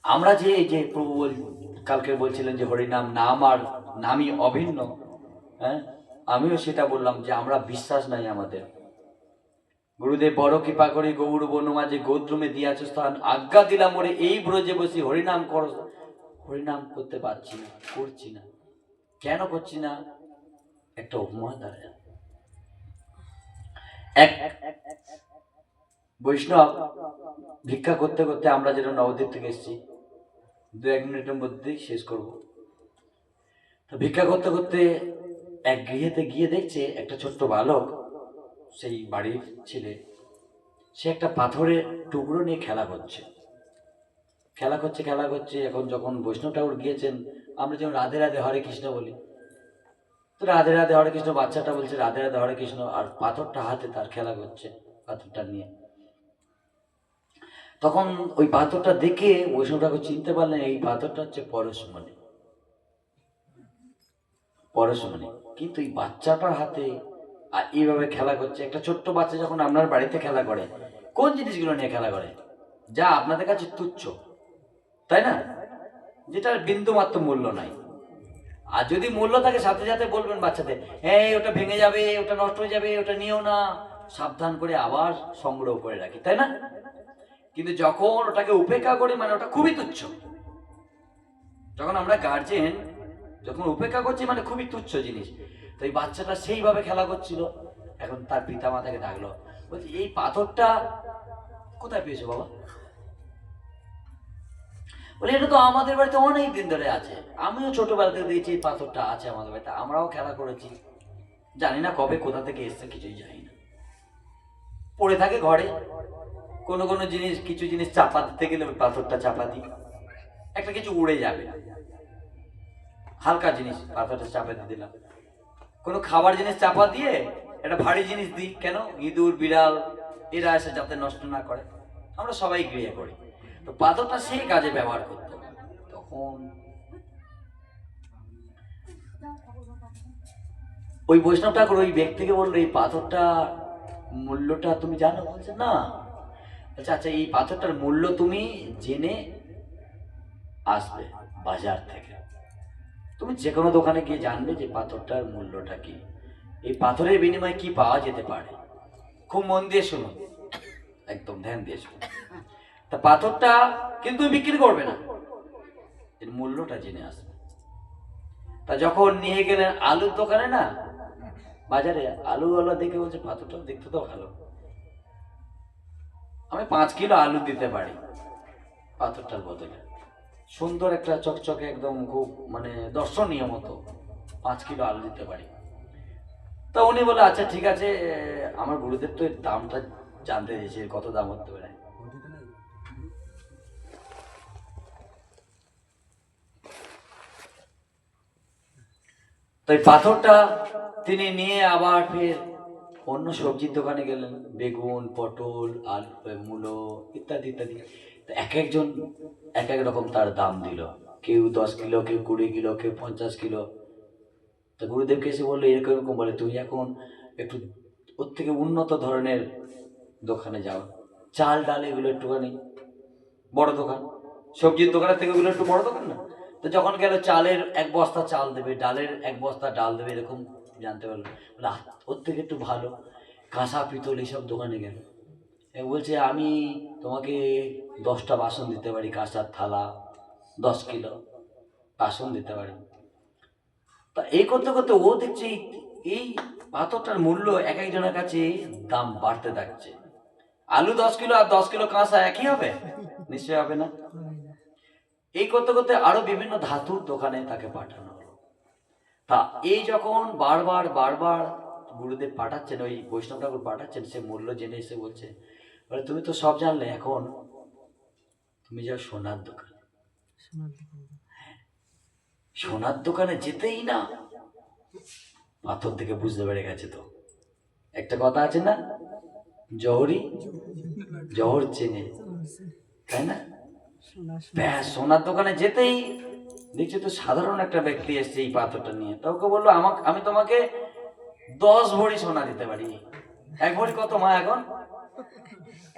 আমরা যে এই যে প্রভু কালকে বলছিলেন যে হরিনাম নাম আর নামই অভিন্ন, হ্যাঁ, আমিও সেটা বললাম যে আমরা বিশ্বাস নাই আমাদের। গুরুদেব বড় কৃপা করে গৌর বনমাঝে গোদ্রুমে দিয়াছ স্থান, আজ্ঞা দিলাম ওরে এই ব্রজে বসি হরিনাম কর। হরিনাম করতে পারছি না, করছি না। কেন করছি না? একটা উপমা দ্বারা। এক বৈষ্ণব ভিক্ষা করতে করতে, আমরা যেটা নবদ্বীপ থেকে এসেছি, 2-1 মিনিটের মধ্যেই শেষ করব। তো ভিক্ষা করতে করতে এক গৃহেতে গিয়ে দেখছে একটা ছোট্ট বালক, সেই বাড়ির ছেলে, সে একটা পাথরের টুকরো নিয়ে খেলা করছে। এখন যখন বৈষ্ণব ঠাকুর গিয়েছেন, আমরা যেমন রাধে রাধে হরে কৃষ্ণ বলি, তো রাধে রাধে হরে কৃষ্ণ, বাচ্চাটা বলছে রাধে রাধে হরে কৃষ্ণ, আর পাথরটা হাতে তার খেলা করছে পাথরটা নিয়ে। তখন ওই পাথরটা দেখে বৈষ্ণব ঠাকুর চিনতে পারলেন এই পাথরটা হচ্ছে পরশমণি। কিন্তু এই বাচ্চাটার হাতে আর এইভাবে খেলা করছে। একটা ছোট্ট বাচ্চা যখন আপনার বাড়িতে খেলা করে, কোন জিনিসগুলো নিয়ে খেলা করে? যা আপনাদের কাছে তুচ্ছ, তাই না? যেটার বিন্দু মাত্র মূল্য নাই। আর যদি মূল্য থাকে, সাথে সাথে বলবেন বাচ্চাদের, হ্যাঁ ওটা ভেঙে যাবে, ওটা নষ্ট হয়ে যাবে, ওটা নিও না, সাবধান করে আবার সংগ্রহ করে রাখি, তাই না? কিন্তু যখন ওটাকে উপেক্ষা করি, মানে ওটা খুবই তুচ্ছ। যখন আমরা গার্জেন যখন উপেক্ষা করছি, মানে খুবই তুচ্ছ জিনিস। তো এই বাচ্চাটা সেইভাবে খেলা করছিল। এখন তার পিতা মাতাকে ডাকলো, বলছি এই পাথরটা কোথায় পেয়েছো বাবা? বলে এটা তো আমাদের বাড়িতে অনেক দিন ধরে আছে, আমিও ছোটবেলাতে দিয়েছি, এই পাথরটা আছে আমাদের বাড়িতে, আমরাও খেলা করেছি, জানি না কবে কোথা থেকে এসছে, কিছুই জানি না, পড়ে থাকে ঘরে। কোনো জিনিস, কিছু জিনিস চাপা দিতে গেলে ওই পাথরটা চাপা দিই, একটা কিছু উড়ে যাবে, হালকা জিনিস পাথরটা চাপা দিয়ে দিলাম। কোনো খাবার জিনিস চাপা দিয়ে একটা ভারী জিনিস দিই, কেন? ইঁদুর বিড়াল এরা এসে যাতে নষ্ট না করে, আমরা সবাই গৃহে করি। তো পাথরটা সেই কাজে ব্যবহার করতো। তখন ওই বৈষ্ণব ঠাকুর ওই ব্যক্তিকে বললো, এই পাথরটা মূল্যটা তুমি জানো? বলছে না। আচ্ছা, এই পাথরটার মূল্য তুমি জেনে আসবে বাজার থেকে, তুমি যে কোনো দোকানে গিয়ে জানবে যে পাথরটার মূল্যটা কি, এই পাথরের বিনিময়ে কি পাওয়া যেতে পারে। খুব মন দিয়ে শুনো, একদম ধ্যান দিয়ে শুনো। তা পাথরটা কিন্তু বিক্রি করবে না, এর মূল্যটা জেনে আসবে। তা যখন নিয়ে গেলেন আলুর দোকানে, না বাজারে, আলুওয়ালা দেখে বলছে পাথরটা দেখতে তো ভালো, আমি 5 কিলো আলু দিতে পারি পাথরটার বদলে। সুন্দর একটা চকচকে, একদম খুব মানে দর্শনীয় মতো 5 কিলো আলু দিতে পারি। তা উনি বলে আচ্ছা ঠিক আছে, আমার গুরুদেব তো এর দামটা জানতে চেয়েছে, কত দাম হতে পারে। তো এই পাথরটা তিনি নিয়ে আবার ফের অন্য সবজির দোকানে গেলেন, বেগুন, পটল, আলু, মূলো ইত্যাদি ইত্যাদি। এক একজন এক এক রকম তার দাম দিল, কেউ 10 কিলো, কেউ 20 কিলো, কেউ 50 কিলো। তো গুরুদেবকে এসে বললো এরকম বলে, তুমি এখন একটু ওর থেকে উন্নত ধরনের দোকানে যাও, চাল ডাল এগুলো একটুখানি বড় দোকান, সবজির দোকানের থেকে ওগুলো একটু বড় দোকান না। তো যখন গেল, চালের 1 বস্তা চাল দেবে, ডালের 1 বস্তা ডাল দেবে, এরকম জানতে পারলো। ওর থেকে একটু ভালো কাঁসা পিতল এইসব দোকানে গেল। বলছে আমি তোমাকে 10টা বাসন দিতে পারি, কাঁসার থালা 10 কিলো বাসন দিতে পারি। তা এই করতে করতে ও দেখছি এই পাথরটার মূল্য এক একজনের কাছে দাম বাড়তে থাকছে। আলু 10 কিলো আর 10 কিলো কাঁসা একই হবে? নিশ্চয় হবে না। এই করতে করতে আরো বিভিন্ন ধাতুর দোকানে তাকে পাঠানো হলো। তা এই যখন বারবার বারবার গুরুদেব পাঠাচ্ছেন, ওই বৈষ্ণব ঠাকুর পাঠাচ্ছেন, সে মূল্য জেনে এসে বলছে, বলে তুমি তো সব জানলে, এখন তুমি যাও সোনার দোকানে। সোনার দোকানে যেতেই না পাথর থেকে বুঝতে পেরে গেছে। তো একটা কথা আছে না, জহরি জহর চেনে, তাই না? ব্যাস সোনার দোকানে যেতেই দেখছি তো সাধারণ একটা ব্যক্তি এসছে এই পাথরটা নিয়ে। তো ওকে বললো, আমি তোমাকে 10 ভরি সোনা দিতে পারি। 1 ভরি কত মা এখন?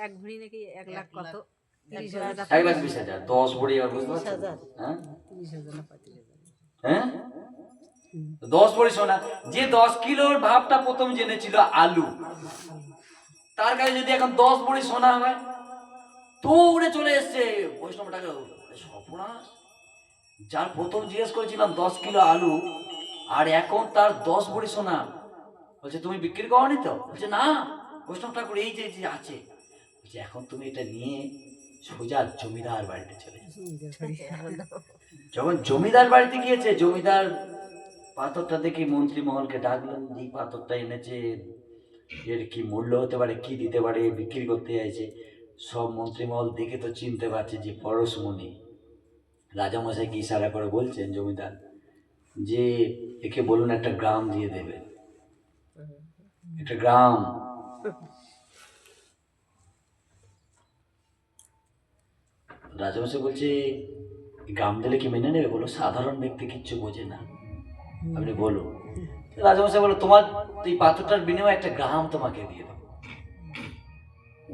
1 ভরি নাকি 1 লাখ কত?
1,20,000। 10 ভরি আর বুঝতে পারছো? হ্যাঁ
30,000 না 35,000।
হ্যাঁ 10 ভরি সোনা। যে 10 কিলোর ভাবটা প্রথম জেনেছিল আলু, তার কাছে যদি এখন 10 ভরি সোনা হয়, দৌড়ে চলে এসছে বৈষ্ণবটাকে। সর্বনাশ, যার প্রথম জিজ্ঞেস করেছিলাম 10 কিলো আলু, আর এখন তার 10 ভরি সোনা। বলছে তুমি বিক্রি করনি তো? বলছে না, বৈষ্ণব ঠাকুর এই যে আছে। বলছে এখন তুমি এটা নিয়ে সোজা জমিদার বাড়িতে চলে যাও। যখন জমিদার বাড়িতে গিয়েছে, জমিদার পাথরটা দেখে মন্ত্রী মহলকে ডাকলেন, এই পাথরটা এনেছে, এর কি মূল্য হতে পারে, কি দিতে পারে, বিক্রি করতে চাইছে। সব মন্ত্রী মহল দেখে তো চিনতে পারছে যে পরশমণি। রাজামশাইকে ইশারা করে বলছেন জমিদার যে একে বলুন একটা গ্রাম দিয়ে দেবে, একটা গ্রাম। রাজামশাই বলছে গ্রাম দিলে কি মেনে নেবে? বলো সাধারণ ব্যক্তি কিচ্ছু বোঝে না, আপনি বলুন। রাজামশাই বলো তোমার এই পাথরটার বিনিময়ে একটা গ্রাম তোমাকে দিয়ে দেবো।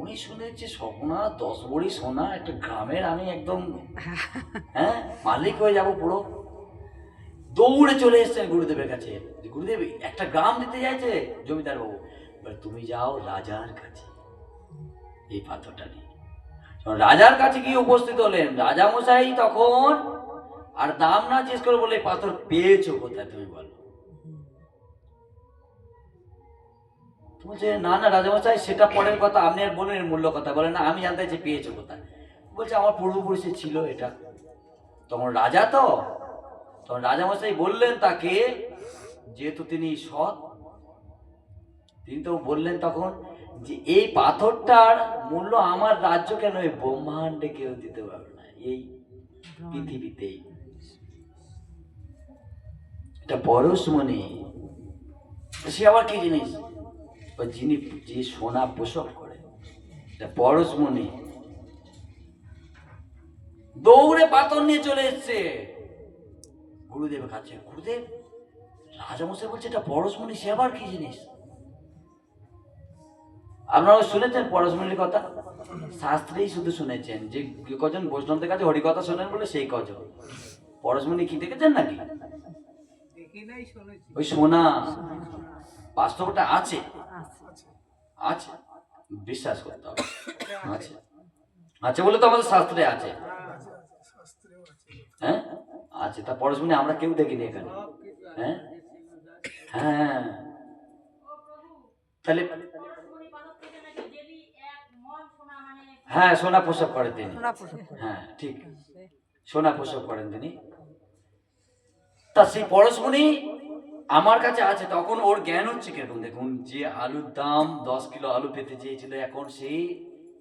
উনি শুনেছে স্বপ্না 10 ভরি সোনা, একটা গ্রামের আমি একদম মালিক হয়ে যাবো পুরো। দৌড়ে চলে এসছেন গুরুদেবের কাছে। গুরুদেব একটা গ্রাম দিতে চাইছে জমিদার বাবু। তুমি যাও রাজার কাছে এই পাথরটা নিয়ে। রাজার কাছে গিয়ে উপস্থিত হলেন রাজামশাই তখন, আর দাম না জিজ্ঞেস করে বলে পাথর পেয়েছো কোথায় তুমি বলো। বলছে না না রাজামশাই, সেটা পরের কথা, আপনি আর বলেন মূল্য কথা। বলে না, আমি জানতে চাইছি পেয়েছো কোথায়। বলছে আমার পূর্বপুরুষে ছিল এটা। তখন রাজা তো, তখন রাজামশাই বললেন তাকে, যেহেতু তিনি সৎ, তিনি তো বললেন তখন যে এই পাথরটার মূল্য আমার রাজ্য কেন, এই ব্রহ্মাণ্ডে কেউ দিতে পারবে না, এই পৃথিবীতেই। এটা পরশমণি। সে আবার কি জিনিস? যিনি যে সোনা প্রসব করে, এটা পরশমণি। দৌড়ে পাথর নিয়ে চলে এসছে গুরুদেবের কাছে। গুরুদেব, রাজামশাই বলছে এটা পরশমণি, সে আবার কি জিনিস? আপনারা শুনেছেন পরশমণির কথা? শাস্ত্রেই শুধু শুনেছেন, যে কজন বৈষ্ণবদের কাছে হরিকথা শোনেন বলে সেই কজন। পরশমণি কি দেখেছেন নাকি? ওই সোনা বাস্তবটা আছে, আছে, বিশ্বাস করতে হবে। আছে, আছে বলে তো আমাদের শাস্ত্রে আছে। হ্যাঁ আছে। তা পরশমণি আমরা কেউ দেখিনি এখানে। হ্যাঁ হ্যাঁ, তাহলে হ্যাঁ সোনা প্রসব করেন তিনি। হ্যাঁ ঠিক, সোনা প্রসব করেন তিনি। তা সেই পরশমণি আমার কাছে আছে। তখন ওর জ্ঞান হচ্ছে কিরকম দেখুন, যে আলুর দাম 10 কিলো আলু পেতে চেয়েছিল, এখন সেই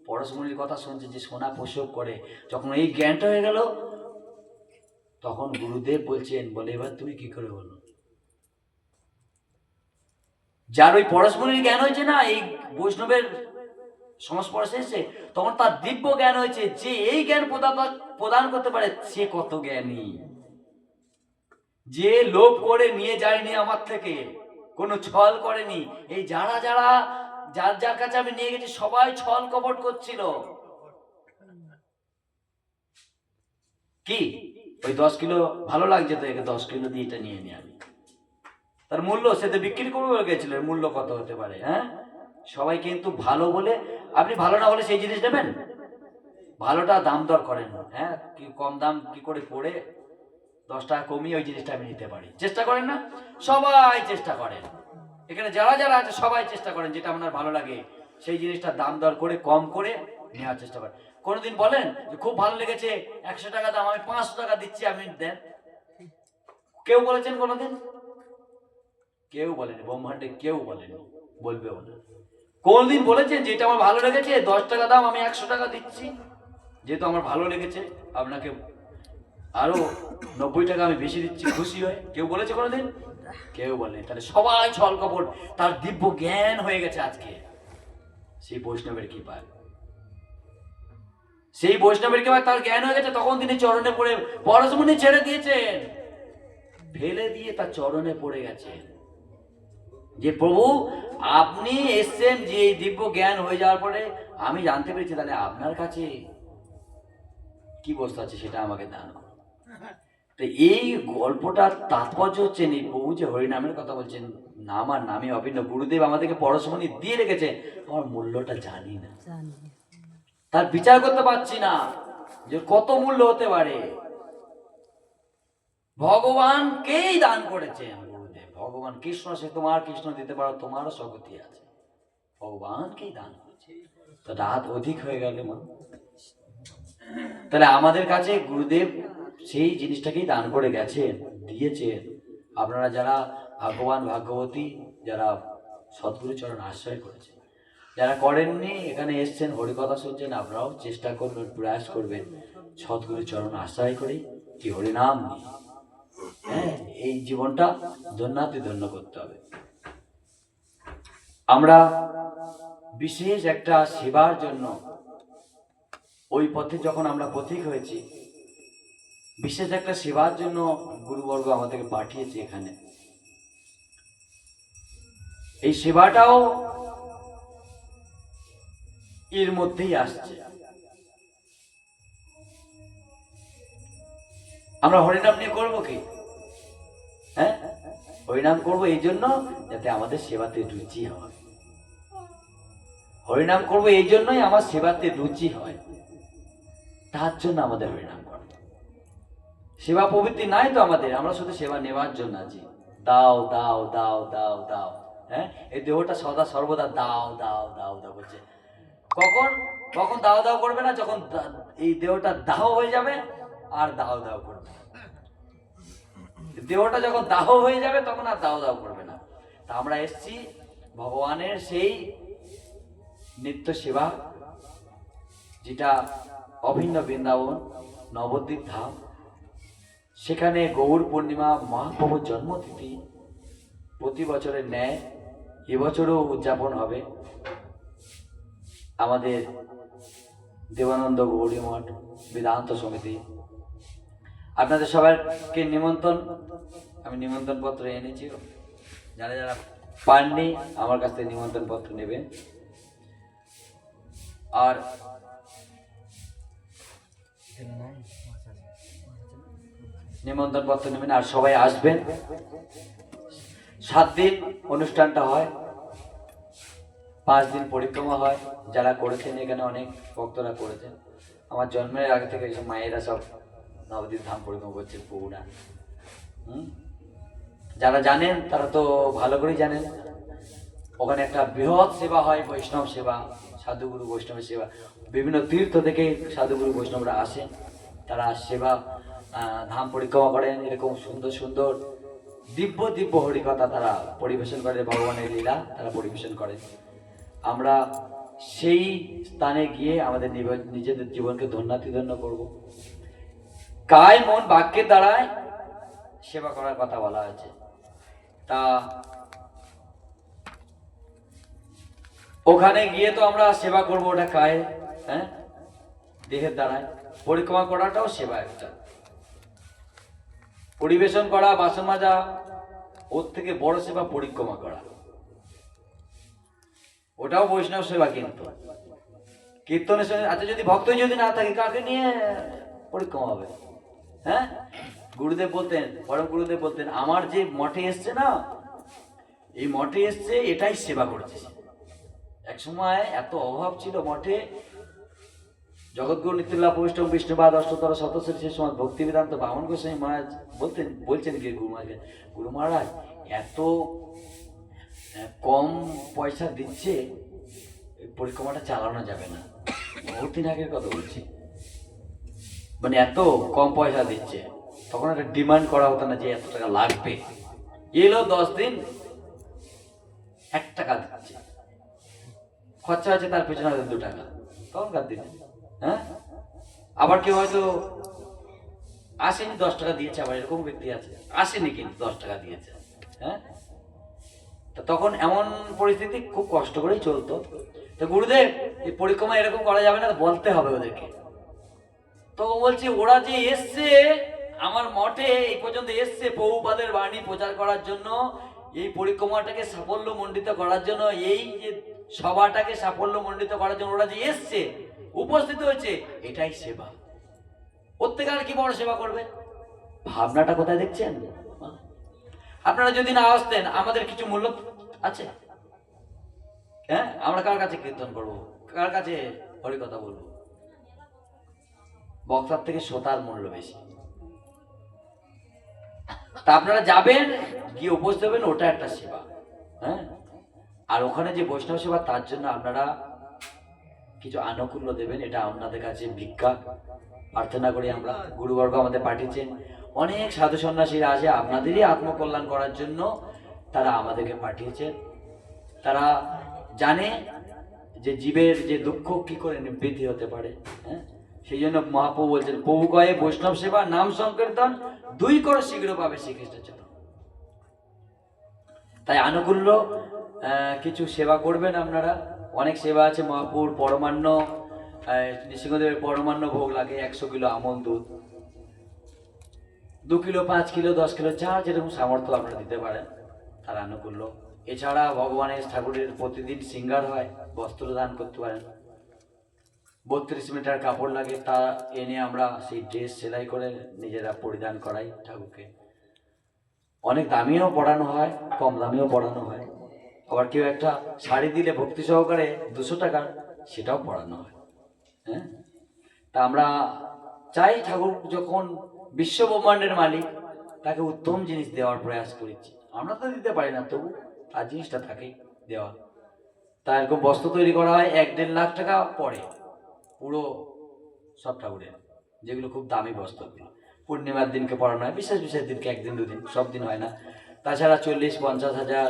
পরশমণির কথা শুনছে যে সোনা প্রসব করে। যখন এই জ্ঞানটা হয়ে গেল, তখন গুরুদেব বলছেন, বলে এবার তুমি কি করে বলো। যার ওই পরশমণির জ্ঞান হয়েছে না, এই বৈষ্ণবের সংস্পর্শে এসে, তখন তার দিব্য জ্ঞান হয়েছে যে এই জ্ঞান প্রদান করতে পারে, সে কত জ্ঞানী। যে লোভ করে নিয়ে যায়নি আমার থেকে, কোনো ছল করেনি। এই যারা যারা যার যার কাছে আমি নিয়ে গেছি, সবাই ছল কপট করছিল। কি ওই 10 কিলো ভালো লাগছে তো, একে 10 কিলো দিয়ে এটা নিয়ে নি আমি। তার মূল্য সে তো বিক্রি করবো গেছিল, মূল্য কত হতে পারে? হ্যাঁ, সবাই কিন্তু ভালো বলে, আপনি ভালো না বলে সেই জিনিস নেবেন? ভালোটা দাম দর করেন না, হ্যাঁ, কি কম দাম কি করে পড়ে 10 টাকা কমিয়ে ওই জিনিসটা আমি নিতে পারি, চেষ্টা করেন না? সবাই চেষ্টা করেন, এখানে যারা যারা আছে সবাই চেষ্টা করেন যেটা আপনার ভালো লাগে সেই জিনিসটা দাম দর করে কম করে নেওয়ার চেষ্টা করেন। কোনোদিন বলেন যে খুব ভালো লেগেছে 100 টাকা দাম, আমি 500 টাকা দিচ্ছি, আপনি দেন? কেউ বলেছেন কোনোদিন? কেউ বলেনি, ব্রহ্মাণ্ডে কেউ বলেনি, বলবেও না। কোনদিন বলেছেন যে এটা আমার ভালো লেগেছে 10 টাকা দাম, আমি 100 টাকা দিচ্ছি, যেহেতু আমার ভালো লেগেছে আপনাকে আরো 90 টাকা আমি বেশি দিচ্ছি, খুশি হয়? কেউ বলেছে কোনোদিন? কেউ বলেনি। তাহলে সবাই ছল কপট, তার দিব্য জ্ঞান হয়ে গেছে আজকে সেই বৈষ্ণবের কৃপায়। সেই বৈষ্ণবের কৃপায় তার জ্ঞান হয়ে গেছে, তখন তিনি চরণে পড়ে পরশমণি ছেড়ে দিয়েছেন, ফেলে দিয়ে তার চরণে পড়ে গেছেন যে প্রভু আপনি এসছেন, যে এই দিব্য জ্ঞান হয়ে যাওয়ার পরে আমি জানতে পেরেছি তাহলে আপনার কাছে কি বস্তু আছে সেটা আমাকে দান করুন। তো এই গল্পটার তাৎপর্য হচ্ছে এই প্রভু যে হরিনামের কথা বলছেন, নাম আর নামে অভিন্ন, গুরুদেব আমাদেরকে পরশমণি দিয়ে রেখেছে, আমার মূল্যটা জানি না, তার বিচার করতে পারছি না যে কত মূল্য হতে পারে। ভগবানকেই দান করেছেন গুরুদেব, ভগবান কৃষ্ণ, সে তোমার কৃষ্ণ দিতে পারো, তোমারও স্বগতি আছে, ভগবানকেই দান করেছে। তো রাত অধিক হয়ে গেল মা, তাহলে আমাদের কাছে গুরুদেব সেই জিনিসটাকেই দান করে গেছেন, দিয়েছেন। আপনারা যারা ভাগ্যবান ভাগ্যবতী, যারা সদ্গুরু চরণ আশ্রয় করেছেন, যারা করেননি এখানে এসছেন হরিকথা শুনছেন, আপনারাও চেষ্টা করবেন, প্রয়াস করবেন সদ্গুরু চরণ আশ্রয় করে কি হরিনাম নিয়ে, হ্যাঁ, এই জীবনটা ধন্যাতি ধন্য করতে হবে। আমরা বিশেষ একটা সেবার জন্য ওই পথে যখন আমরা পথিক হয়েছি, বিশেষ একটা সেবার জন্য গুরুবর্গ আমাদেরকে পাঠিয়েছে এখানে। এই সেবাটাও এর মধ্যেই আসছে। আমরা হরিনাম নিয়ে করবো কি? হ্যাঁ, হরিনাম করবো এই জন্য যাতে আমাদের সেবাতে রুচি হয়। হরিনাম করবো এই জন্যই আমার সেবাতে রুচি হয়, তার জন্য আমাদের হরিনাম করা। সেবা প্রবৃত্তি নাই তো আমাদের, আমরা শুধু সেবা নেওয়ার জন্য আছি, দাও দাও দাও দাও দাও। হ্যাঁ, এই দেহটা সদা সর্বদা দাও দাও দাও দাও করছে। কখন কখন দাও দাও করবে না? যখন এই দেহটা দাহ হয়ে যাবে আর দাও দাও করবে। দেহটা যখন দাহ হয়ে যাবে তখন আর দাও দাও করবে না। তা আমরা এসছি ভগবানের সেই নিত্য সেবা, যেটা অভিন্ন বৃন্দাবন নবদ্বীপ ধাম, সেখানে গৌর পূর্ণিমা মহাপ্রভুর জন্মতিথি প্রতি বছরের ন্যায় এবছরও উদযাপন হবে। আমাদের দেবানন্দ গৌরী মঠ বেদান্ত সমিতি আপনাদের সবাইকে নিমন্ত্রণ, আমি নিমন্ত্রণ পত্র এনেছি, যারা যারা পাননি আমার কাছ থেকে নিমন্ত্রণ পত্র নেবেন। আর নিমন্ত্রণ পত্র নেবেন আর সবাই আসবেন। 7 দিন অনুষ্ঠানটা হয়, 5 দিন পরিক্রমা হয়। যারা করেছেন এখানে অনেক ভক্তরা করেছেন, আমার জন্মের আগে থেকে এইসব মায়েরা সব নবদ্বীপ ধাম পরিক্রমা করছে বউরা। যারা জানেন তারা তো ভালো করেই জানেন, ওখানে একটা বৃহৎ সেবা হয়, বৈষ্ণব সেবা, সাধুগুরু বৈষ্ণবের সেবা। বিভিন্ন তীর্থ থেকে সাধুগুরু বৈষ্ণবরা আসেন, তারা সেবা ধাম পরিক্রমা করেন, এরকম সুন্দর সুন্দর দিব্য দিব্য হরিকথা তারা পরিবেশন করে, ভগবানের লীলা তারা পরিবেশন করে। আমরা সেই স্থানে গিয়ে আমাদের নিজেদের জীবনকে ধন্যাতিধন্য করব। কায় মন বাক্যের দ্বারায় সেবা করার কথা বলা হয়েছে। তা ওখানে গিয়ে তো আমরা সেবা করবো, ওটা কায়, হ্যাঁ, দেহের দ্বারায়। পরিক্রমা করাটাও সেবা একটা, পরিবেশন করা, বাসন মাজা, ওর থেকে বড় সেবা পরিক্রমা করা, ওটাও বৈষ্ণব সেবা। কিন্তু কীর্তনের সঙ্গে আচ্ছা যদি ভক্তই যদি না থাকে, কাকে নিয়ে পরিক্রমা হবে? হ্যাঁ, গুরুদেব বলতেন, পরম গুরুদেব বলতেন, আমার যে মঠে এসছে না, এই মঠে এসছে এটাই সেবা করছে। এক সময় এত অভাব ছিল মঠে, জগৎগুরু নিত্যলাভ বৈষ্ণব বিষ্ণুবাদ অষ্টতর শতশ্রী সে সময় ভক্তি বেদান্ত বামন গোস্বামী মহারাজ বলছেন কি গুরু মহারাজ এত কম পয়সা দিচ্ছে, পরিক্রমাটা চালানো যাবে না। বহুত দিন আগের কথা বলছি, মানে এত কম পয়সা দিচ্ছে, তখন একটা ডিমান্ড করা হতো না যে এত টাকা লাগবে। এলো 10 দিন 1 টাকা দিচ্ছে, খরচা হচ্ছে তার পেছনে হয়তো 2 টাকা, তখনকার দিনে। হ্যাঁ, আবার কেউ হয়তো আসেনি 10 টাকা দিয়েছে, আবার এরকম ব্যক্তি আছে আসেনি কিন্তু 10 টাকা দিয়েছে। হ্যাঁ, তখন এমন পরিস্থিতি, খুব কষ্ট করেই চলতো। তো গুরুদেব এই পরিক্রমা এরকম করা যাবে না, বলতে হবে ওদেরকে। তো বলছি ওরা যে এসছে আমার মঠে এই পর্যন্ত এসছে প্রভুপাদের বাণী প্রচার করার জন্য, এই পরিক্রমাটাকে সাফল্য মণ্ডিত করার জন্য, এই যে সভাটাকে সাফল্য মণ্ডিত করার জন্য ওরা যে এসছে, উপস্থিত হয়েছে, এটাই সেবা। প্রত্যেকের কি বড় সেবা করবে, ভাবনাটা কোথায় দেখছেন? আপনারা যদি না আসতেন আমাদের কিছু মূল্য আছে? হ্যাঁ, আমরা কার কাছে কীর্তন করবো, কার কাছে হরিকথা বলবো? বক্তার থেকে শ্রোতার মূল্য বেশি। তা আপনারা যাবেন, গিয়ে উপস্থিত হবেন, ওটা একটা সেবা। হ্যাঁ, আর ওখানে যে বৈষ্ণব সেবা, তার জন্য আপনারা কিছু আনুকূল্য দেবেন, এটা আপনাদের কাছে ভিক্ষা প্রার্থনা করি আমরা। গুরুবর্গ আমাদের পাঠিয়েছেন, অনেক সাধু সন্ন্যাসীরা আছে আপনাদেরই আত্মকল্যাণ করার জন্য, তারা আমাদেরকে পাঠিয়েছেন। তারা জানে যে জীবের যে দুঃখ কি করে নিবৃত্তি হতে পারে। হ্যাঁ, সেই জন্য মহাপ্রভু বলছেন, প্রভু কয়ে বৈষ্ণব সেবা নাম সংকীর্তন 2 করো শীঘ্র পাবে শ্রীকৃষ্ণের চরণ। তাই আনুকূল্য কিছু সেবা করবেন আপনারা। অনেক সেবা আছে, মহাপ্রভুর পরমান্ন, নৃসিংহদেবের পরমান্ন ভোগ লাগে 100 কিলো আমল দুধ, 2 কিলো 5 কিলো 10 কিলো, যার যেরকম সামর্থ্য আপনারা দিতে পারেন, তার আনুকূল্য। এছাড়া ভগবানের ঠাকুরের প্রতিদিন শৃঙ্গার হয়, বস্ত্র দান করতে পারেন। 32 মিটার কাপড় লাগে, তা এনে আমরা সেই ড্রেস সেলাই করে নিজেরা পরিধান করাই ঠাকুরকে। অনেক দামিও পড়ানো হয়, কম দামিও পড়ানো হয়। আবার কেউ একটা শাড়ি দিলে ভক্তি সহকারে 200 টাকার, সেটাও পড়ানো হয়। হ্যাঁ, তা আমরা চাই ঠাকুর যখন বিশ্ব ব্রহ্মাণ্ডের মালিক, তাকে উত্তম জিনিস দেওয়ার প্রয়াস করেছি। আমরা তো দিতে পারি না, তবু আর জিনিসটা থাকেই দেওয়া। তা এরকম বস্ত্র তৈরি করা হয়, 1-1.5 লাখ টাকা পড়ে পুরো সব ঠাকুরের, যেগুলো খুব দামি বস্ত্রগুলো। পূর্ণিমার দিনকে পড়ানো হয়, বিশেষ বিশেষ দিনকে 1 দিন 2 দিন, সব দিন হয় না। তাছাড়া 40-50 হাজার,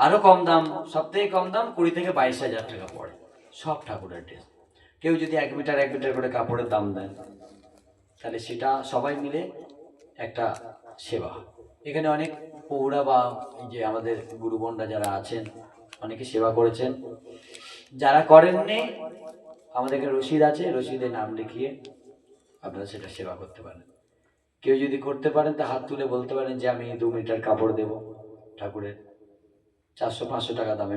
আরও কম দাম, সব থেকে কম দাম 20 থেকে 22 হাজার টাকা পড়ে সব ঠাকুরের ড্রেস। কেউ যদি 1 মিটার 1 মিটার করে কাপড়ের দাম দেন, তাহলে সেটা সবাই মিলে একটা সেবা। এখানে অনেক পৌরা বা যে আমাদের গুরুবনরা যারা আছেন, অনেকে সেবা করেছেন। যারা করেননি, আমাদের এখানে রসিদ আছে, রসিদে নাম লিখিয়ে আপনারা সেটা সেবা করতে পারেন। কেউ যদি করতে পারেন, তা হাত তুলে বলতে পারেন যে আমি 2 মিটার কাপড় দেব ঠাকুরের, 400-500 টাকা দামে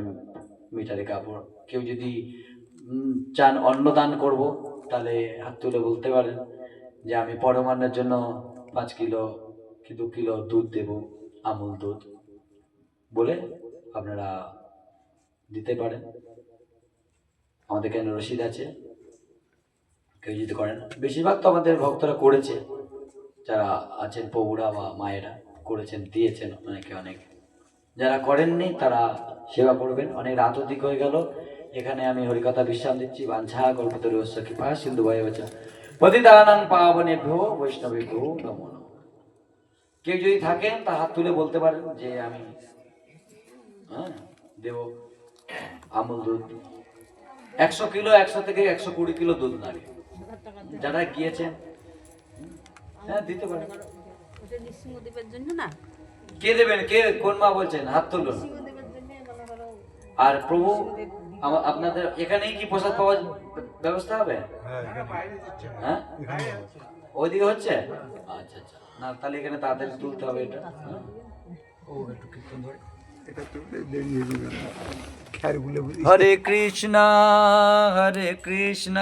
মিটারে কাপড়। কেউ যদি চান অন্নদান করব, তাহলে হাত তুলে বলতে পারেন যে আমি পরমান্নের জন্য 5 কিলো কি 2 কিলো দুধ দেব, আমুল দুধ, বলে আপনারা দিতে পারেন। আমাদের এখানে রসিদ আছে, কেউ যদি করেন। বেশিরভাগ তো আমাদের ভক্তরা করেছে, যারা আছেন প্রভুরা বা মায়েরা করেছেন, দিয়েছেন অনেকে অনেক। যারা করেননি তারা সেবা করবেন। অনেক রাত অধিক হয়ে গেল, এখানে আমি হরিকথা বিশ্রাম দিচ্ছি। বাঞ্ছা কল্পতরুশ্চ কৃপা সিন্ধু ভয়বচ পতিতানাং পাবনেভ্যো বৈষ্ণবেভ্যো নমো নমঃ। কেউ যদি থাকেন, তা হাত তুলে বলতে পারেন যে আমি দেব আমুল দুধ। 100 কিলো, 100 থেকে 120 কিলো দুধ লাগে। যারা গিয়েছেন, হ্যাঁ দিতে পারেন।
নৃসিংহদেবের জন্য না,
কে দেবেন, কে কোন মা বলছেন, হাত তুলুন। আর প্রভু আপনাদের এখানেই কি প্রসাদ পাওয়ার ব্যবস্থা হবে? হ্যাঁ, ওইদিকে হচ্ছে। আচ্ছা আচ্ছা, না তাহলে এখানে তাড়াতাড়ি তুলতে হবে এটা। ও একটু কীর্তন ধরে এটা তুলতে দেরিয়ে দিবেন। হরে কৃষ্ণ হরে কৃষ্ণ